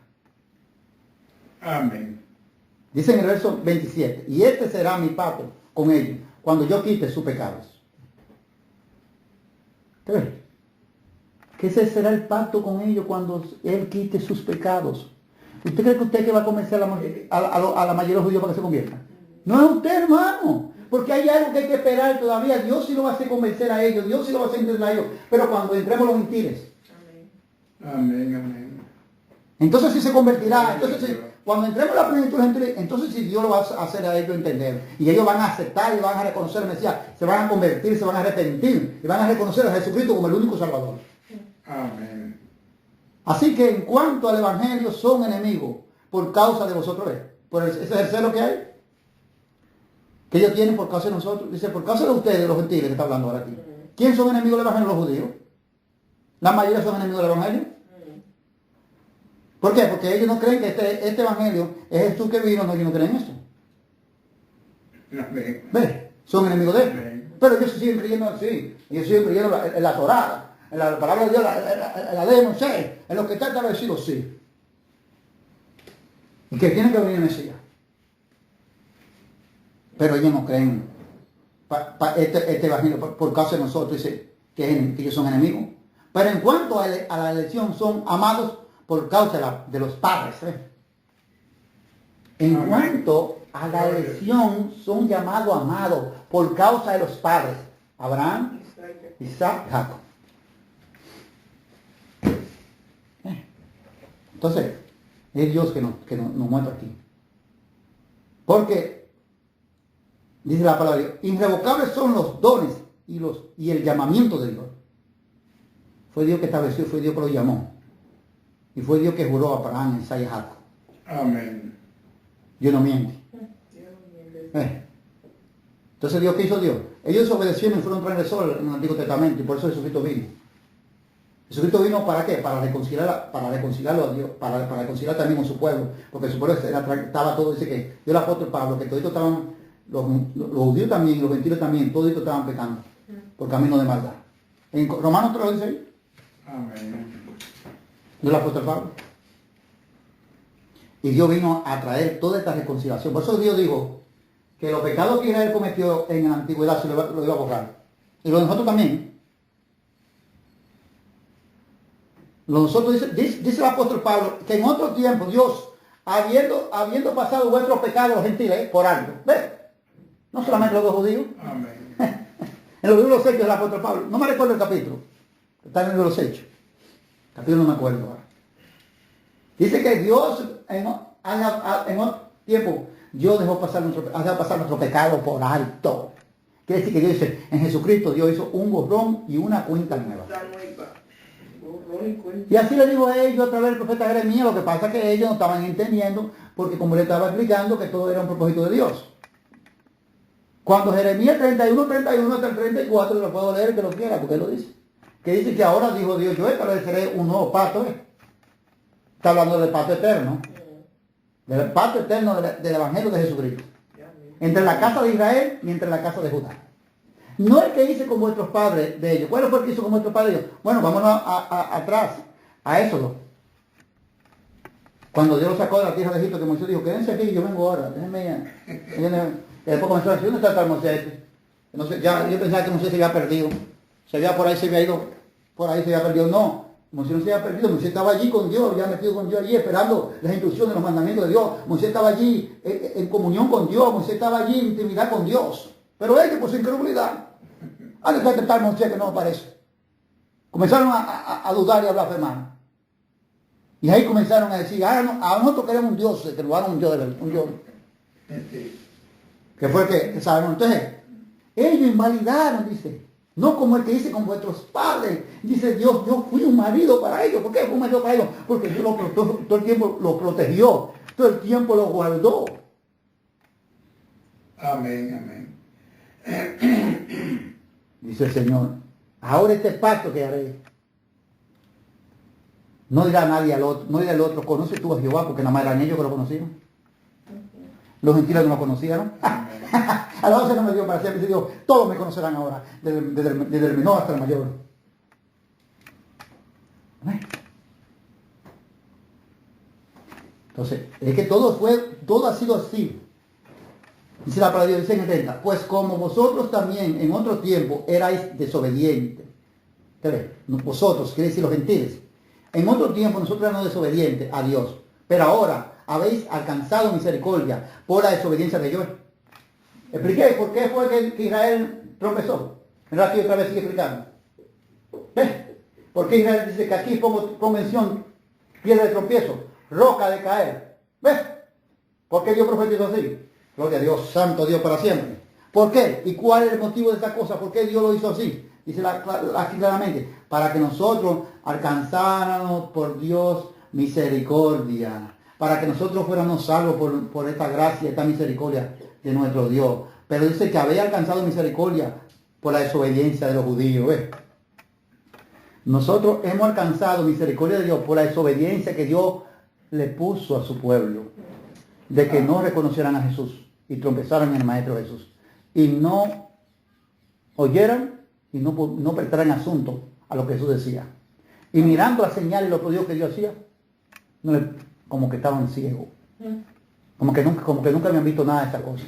B: Amén.
A: Dice en el verso 27, y este será mi pacto con ellos, cuando yo quite sus pecados. ¿Qué ves? Que ese será el pacto con ellos cuando Él quite sus pecados. ¿Usted cree que usted que va a convencer a la mayoría de los judíos para que se conviertan? No es usted, hermano. Porque hay algo que hay que esperar todavía. Dios sí lo va a hacer convencer a ellos. Dios sí lo va a hacer entender a ellos. Pero cuando entremos los gentiles.
B: Amén, amén.
A: Entonces sí se convertirá. Entonces sí, cuando entremos en la plenitud de los gentiles, entonces sí Dios lo va a hacer a ellos entender. Y ellos van a aceptar y van a reconocer al Mesías. Se van a convertir, se van a arrepentir y van a reconocer a Jesucristo como el único Salvador.
B: Amén.
A: Así que en cuanto al Evangelio, son enemigos por causa de vosotros. Ese es el celo que hay. Que ellos tienen por causa de nosotros. Dice, por causa de ustedes, los gentiles que está hablando ahora aquí. ¿Quién son enemigos del Evangelio? Los judíos. La mayoría son enemigos del Evangelio. ¿Por qué? Porque ellos no creen que este Evangelio es Jesús que vino, no, ellos no creen eso.
B: Amén.
A: ¿Ves? Son enemigos de él.
B: Amén.
A: Pero ellos siguen creyendo así. Ellos siguen creyendo en la Torá, en la palabra de Dios, en la ley de Moisés, en lo que está establecido, sí. Y que tiene que venir el Mesías. Pero ellos no creen este Evangelio por causa de nosotros, dice que ellos son enemigos. Pero en cuanto a la elección, son amados por causa de los padres. En
B: Amén.
A: cuanto a la elección, son llamados amados por causa de los padres. Abraham, Isaac, Jacob. Entonces, es Dios que nos muestra aquí. Porque, dice la palabra de Dios, irrevocables son los dones y el llamamiento de Dios. Fue Dios que estableció, fue Dios que lo llamó. Y fue Dios que juró a Abraham, Isaac y Jacob.
B: Amén.
A: Dios no miente. Entonces, ¿Dios qué hizo Dios? Ellos obedecieron y fueron transgresores en el Antiguo Testamento, y por eso Jesucristo vino. Jesucristo vino ¿para qué? Para reconciliarlo a Dios, para reconciliar también con su pueblo, porque su pueblo estaba todo, dice que yo el apóstol Pablo, que todos estaban, los judíos también, los gentiles también, todos estaban pecando por camino de maldad. En Romanos 3 lo dice ahí.
B: Amén.
A: Yo el apóstol Pablo. Y Dios vino a traer toda esta reconciliación. Por eso Dios dijo que los pecados que Israel cometió en la antigüedad se lo iba a borrar. Y los de nosotros también. Nosotros dice el apóstol Pablo que en otro tiempo Dios, habiendo pasado vuestros pecados los gentiles por alto. ¿Ves? No solamente los judíos.
B: Amén.
A: En los libros de los Hechos del apóstol Pablo. No me recuerdo el capítulo. Está en el libro de los Hechos. El capítulo no me acuerdo ahora. Dice que Dios en otro tiempo Dios dejó pasar nuestro pecado por alto. Quiere decir que Dios dice, en Jesucristo Dios hizo un borrón y una cuenta nueva. Y así le digo a ellos a través del profeta Jeremías, lo que pasa es que ellos no estaban entendiendo, porque como le estaba explicando que todo era un propósito de Dios. Cuando Jeremías 31 hasta el 34, lo puedo leer que lo quiera, porque él lo dice. Que dice que ahora dijo Dios, yo estableceré un nuevo pacto. Está hablando del pacto eterno. Del pacto eterno del Evangelio de Jesucristo. Entre la casa de Israel y entre la casa de Judá. No el que hice con vuestros padres de ellos. ¿Cuál fue el que hizo con vuestros padres de ellos? Bueno, vámonos atrás, a Éxodo. Cuando Dios lo sacó de la tierra de Egipto, que Moisés dijo, quédense aquí, yo vengo ahora, déjenme. Y después comenzó a decir, ¿dónde está el Moisés? No sé, ya, yo pensaba que Moisés se había perdido. Se había por ahí, se había ido, por ahí se había perdido. No, Moisés no se había perdido. Moisés estaba allí con Dios, ya metido con Dios allí, esperando las instrucciones, los mandamientos de Dios. Moisés estaba allí en comunión con Dios. Moisés estaba allí en intimidad con Dios. Pero ellos, por su incredulidad, han de tratar Moisés que no aparece. Comenzaron a dudar y a blasfemar. Y ahí comenzaron a decir, a nosotros queremos un Dios, que nos hagan un Dios, que fue el que sabemos. Entonces, ellos invalidaron, dice, no como el que dice con vuestros padres. Dice Dios, yo fui un marido para ellos. ¿Por qué fui un marido para ellos? Porque Dios todo el tiempo lo protegió, todo el tiempo lo guardó.
B: Amén, amén.
A: Dice el Señor, ahora este pacto que haré, no dirá nadie al otro, no dirá el otro, conoce tú a Jehová, porque nada más eran ellos que lo conocían. Los gentiles no lo conocieron. A la base no me dio para siempre, Dios, todos me conocerán ahora, desde el menor hasta el mayor. Entonces, es que todo ha sido así. Dice la palabra de Dios, dice en el 30, pues como vosotros también en otro tiempo erais desobedientes. Vosotros, quiere decir los gentiles. En otro tiempo nosotros éramos desobedientes a Dios, pero ahora habéis alcanzado misericordia por la desobediencia de ellos. Expliqué por qué fue que Israel tropezó. Mira aquí otra vez sigue explicando. ¿Ves? Porque Israel dice que aquí pongo mención, piedra de tropiezo, roca de caer. ¿Ves? ¿Por qué Dios profetizó así? Gloria a Dios, santo Dios para siempre. ¿Por qué? ¿Y cuál es el motivo de esta cosa? ¿Por qué Dios lo hizo así? Dice aquí claramente, para que nosotros alcanzáramos por Dios misericordia, para que nosotros fuéramos salvos por esta gracia, esta misericordia de nuestro Dios. Pero dice que había alcanzado misericordia por la desobediencia de los judíos. ¿Ves? Nosotros hemos alcanzado misericordia de Dios por la desobediencia que Dios le puso a su pueblo, de que no reconocieran a Jesús y tropezaran en el Maestro Jesús, y no oyeran y no prestaran asunto a lo que Jesús decía. Y mirando las señales y los prodigios que Dios hacía, como que estaban ciegos, como que nunca habían visto nada de esta cosa.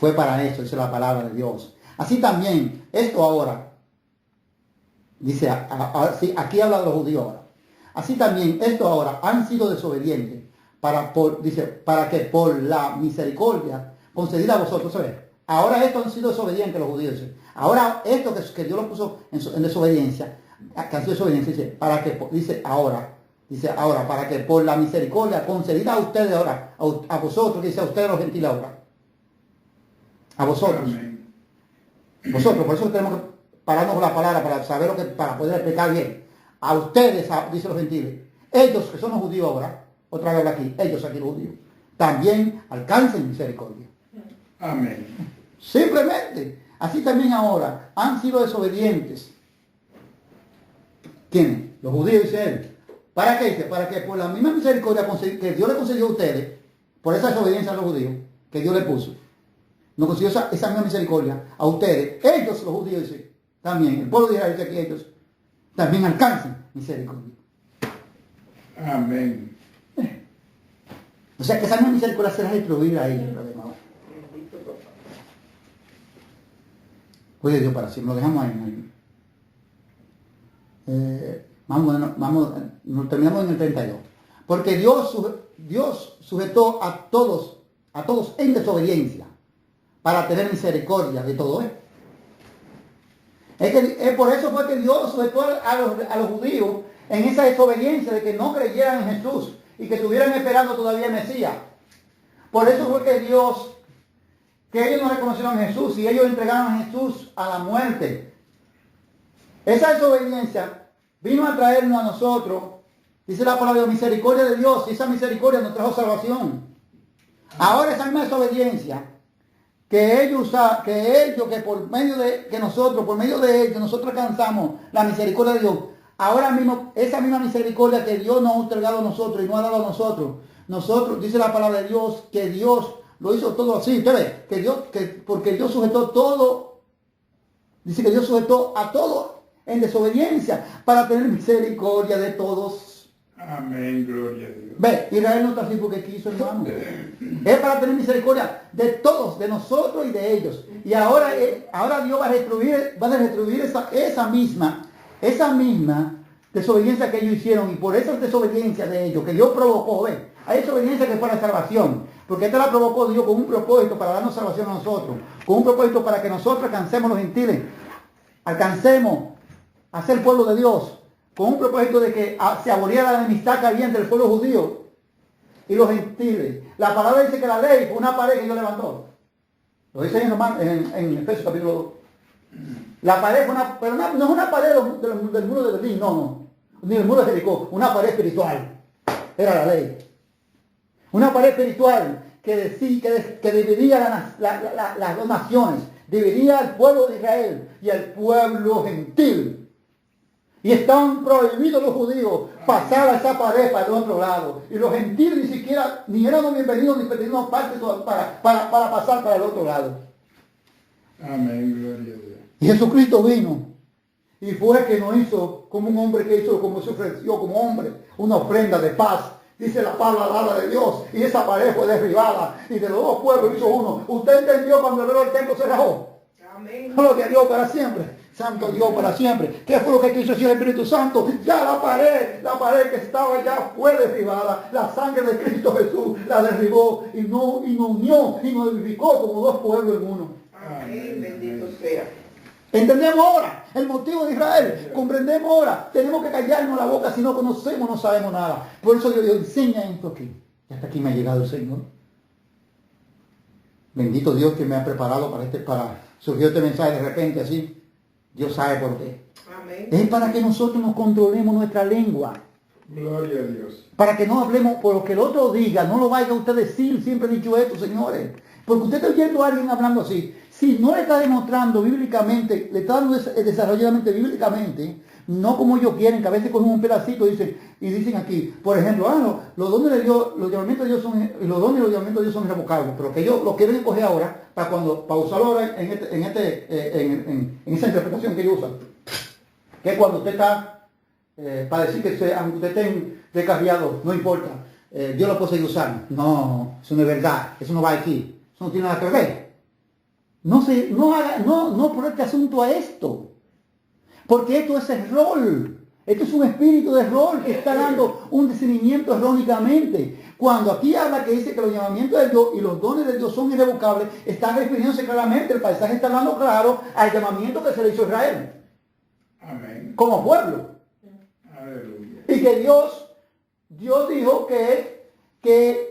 A: Fue para eso, dice la palabra de Dios. Así también, esto ahora, dice, aquí habla de los judíos ahora. Así también, esto ahora han sido desobedientes, para que por la misericordia concedida a vosotros, ¿sabes? Ahora estos han sido desobedientes los judíos. ¿Sí? Ahora esto que Dios lo puso en desobediencia, que han sido desobedientes, dice ahora, para que por la misericordia concedida a ustedes ahora, a vosotros, dice a ustedes los gentiles ahora, a vosotros.
B: Amén.
A: Vosotros, por eso tenemos que pararnos con la palabra para saber para poder explicar bien. A ustedes, dice los gentiles, ellos que son los judíos ahora, otra vez aquí, ellos aquí los judíos, también alcancen misericordia.
B: Amén.
A: Simplemente, así también ahora han sido desobedientes. ¿Quiénes? Los judíos, dice él. ¿Para qué? Dice, para que por la misma misericordia que Dios le concedió a ustedes, por esa desobediencia a los judíos, que Dios le puso, nos concedió esa misma misericordia a ustedes, ellos los judíos, dice, también, el pueblo de Israel dice que ellos también alcancen misericordia.
B: Amén.
A: O sea que esa misma misericordia será distribuida a ellos, hermano. Oye Dios para siempre, lo dejamos ahí. Nos terminamos en el 32. Porque Dios sujetó a todos en desobediencia para tener misericordia de todo esto. Por eso fue que Dios sujetó a los judíos en esa desobediencia de que no creyeran en Jesús y que estuvieran esperando todavía el Mesías. Por eso fue que ellos no reconocieron a Jesús y ellos entregaron a Jesús a la muerte. Esa desobediencia vino a traernos a nosotros, dice la palabra de misericordia de Dios, y esa misericordia nos trajo salvación. Ahora esa misma desobediencia que por medio de ellos nosotros alcanzamos la misericordia de Dios. Ahora mismo, esa misma misericordia que Dios nos ha entregado a nosotros y nos ha dado a nosotros, dice la palabra de Dios, que Dios lo hizo todo así. Usted ve, porque Dios sujetó todo, dice que Dios sujetó a todos en desobediencia para tener misericordia de todos.
B: Amén, gloria a Dios.
A: Ve, Israel no está así porque quiso, hermano. Es para tener misericordia de todos, de nosotros y de ellos. Y ahora Dios va a retribuir esa misma desobediencia que ellos hicieron, y por esa desobediencia de ellos que Dios provocó, ¿ve? Hay desobediencia que fue la salvación, porque esta la provocó Dios con un propósito para darnos salvación a nosotros, con un propósito para que nosotros alcancemos los gentiles, alcancemos a ser pueblo de Dios, con un propósito de que se aboliera la enemistad que había entre el pueblo judío y los gentiles. La palabra dice que la ley fue una pared que Dios levantó. Lo dice en Efesios capítulo 2. La pared fue pero no es una pared del muro de Berlín, no, ni del muro de Jericó, una pared espiritual. Era la ley. Una pared espiritual que dividía las dos naciones, dividía al pueblo de Israel y al pueblo gentil. Y estaban prohibidos los judíos pasar a esa pared para el otro lado. Y los gentiles ni eran bienvenidos ni perdieron parte para pasar para el otro lado.
B: Amén, gloria a Dios.
A: Y Jesucristo vino y fue que nos hizo como un hombre como se ofreció como hombre, una ofrenda de paz. Dice la palabra de Dios, y esa pared fue derribada y de los dos pueblos hizo uno. ¿Usted entendió cuando el velo del templo se rajó?
C: Amén.
A: Gloria a Dios para siempre. Santo Dios para siempre. ¿Qué fue lo que quiso decir el Espíritu Santo? Ya la pared que estaba ya fue derribada. La sangre de Cristo Jesús la derribó y nos unió y nos edificó como dos pueblos en uno.
C: Amén. Bendito sea.
A: ¿Entendemos ahora? el motivo de Israel. Comprendemos ahora. Tenemos que callarnos la boca. Si no conocemos, no sabemos nada. Por eso Dios enseña esto aquí. Y hasta aquí me ha llegado el Señor. Bendito Dios que me ha preparado para surgió este mensaje de repente así. Dios sabe por qué.
C: Amén.
A: Es para que nosotros nos controlemos nuestra lengua.
B: Gloria a Dios.
A: Para que no hablemos por lo que el otro diga. No lo vaya usted a decir. Siempre he dicho esto, señores. Porque usted está oyendo a alguien hablando así. Si no le está demostrando bíblicamente, le está dando desarrolladamente bíblicamente, no como ellos quieren, que a veces cogen un pedacito y dicen aquí, por ejemplo, los dones de Dios, los llamamientos de Dios son, los dones y los llamamientos de Dios son irrevocables, pero que ellos lo quieren coger ahora para usarlo ahora en esa interpretación que ellos usan. Que cuando usted está, para decir que aunque usted esté descarriado, no importa, Dios lo puede seguir usando. No, eso no es verdad, eso no va aquí, eso no tiene nada que ver. No ponerte asunto a esto. Porque esto es el rol. Esto es un espíritu de rol que está dando un discernimiento erróneamente. Cuando aquí habla que dice que los llamamientos de Dios y los dones de Dios son irrevocables, están refiriéndose claramente, el paisaje está hablando claro al llamamiento que se le hizo a Israel.
B: Amén.
A: Como pueblo.
B: Aleluya.
A: Y que Dios dijo que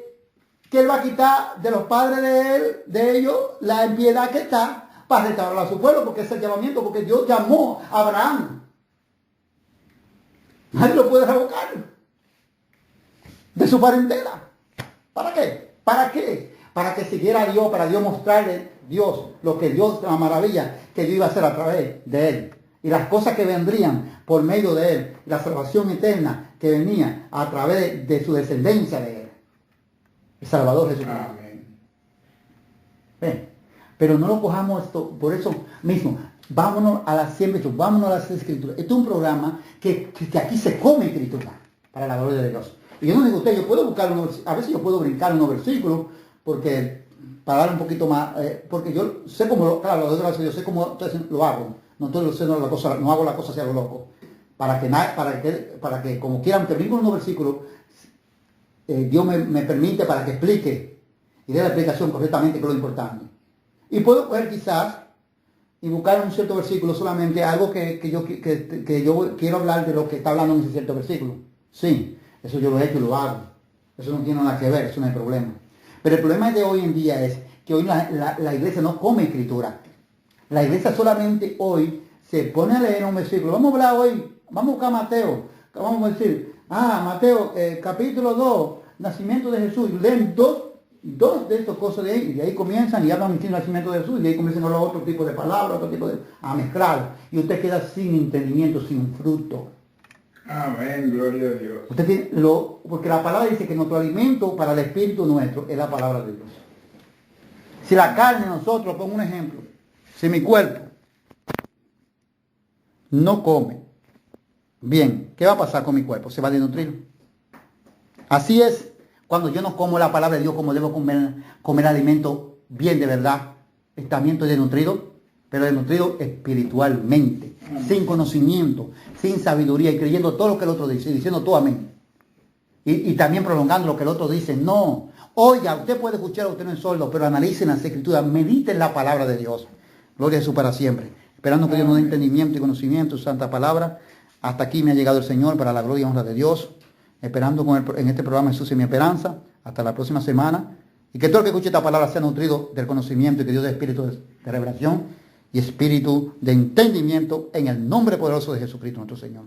A: Él va a quitar de los padres de ellos la impiedad que está para restaurar a su pueblo, porque es el llamamiento, porque Dios llamó a Abraham. Nadie lo puede revocar de su parentela. ¿Para qué? ¿Para qué? Para que siguiera a Dios, para Dios mostrarle Dios lo que Dios, la maravilla que Dios iba a hacer a través de él. Y las cosas que vendrían por medio de él, la salvación eterna que venía a través de su descendencia de él. El Salvador Jesucristo.
B: Amén.
A: ¿Ven? Pero no lo cojamos esto, por eso mismo, vámonos a las siempre, vámonos a las escrituras. Esto es un programa que aquí se come escritura, para la gloria de Dios. Y yo no digo a usted, yo puedo buscar a veces yo puedo brincar unos versículos, porque para dar un poquito más, porque yo sé cómo, claro, yo sé cómo lo hago. No estoy haciendo la cosa, no hago la cosa hacia lo loco. Para que como quieran que brinco unos versículos, Dios me permite para que explique y dé la explicación correctamente, que es lo importante. Y puedo coger quizás y buscar un cierto versículo solamente, algo que yo quiero hablar de lo que está hablando en ese cierto versículo. Sí, eso yo lo he hecho y lo hago. Eso no tiene nada que ver, eso no hay problema. Pero el problema de hoy en día es que hoy la iglesia no come escritura. La iglesia solamente hoy se pone a leer un versículo. Vamos a hablar hoy, vamos a buscar Mateo. Vamos a decir, Mateo, capítulo 2, nacimiento de Jesús. Y leen dos de estas cosas de ahí, y de ahí comienzan y hablan del nacimiento de Jesús, y de ahí comienzan a hablar otro tipo de palabras, otro tipo a mezclar. Y usted queda sin entendimiento, sin fruto.
B: Amén, gloria a Dios.
A: Usted tiene porque la palabra dice que nuestro alimento para el espíritu nuestro es la palabra de Dios. Si la carne nosotros, pongo un ejemplo, si mi cuerpo no come bien, ¿qué va a pasar con mi cuerpo? Se va a desnutrir. Así es cuando yo no como la palabra de Dios como debo comer alimento bien de verdad. También estoy desnutrido, pero desnutrido espiritualmente, sin conocimiento, sin sabiduría y creyendo todo lo que el otro dice, y diciendo todo amén. Y también prolongando lo que el otro dice. No, oiga, usted puede escuchar, usted no es sordo, pero analicen las escrituras, mediten la palabra de Dios. Gloria a Jesús para siempre. Esperando que Dios nos dé entendimiento y conocimiento, su santa palabra. Hasta aquí me ha llegado el Señor para la gloria y honra de Dios. Esperando en este programa Jesús y mi esperanza. Hasta la próxima semana. Y que todo el que escuche esta palabra sea nutrido del conocimiento y que Dios dé espíritu de revelación y espíritu de entendimiento en el nombre poderoso de Jesucristo nuestro Señor.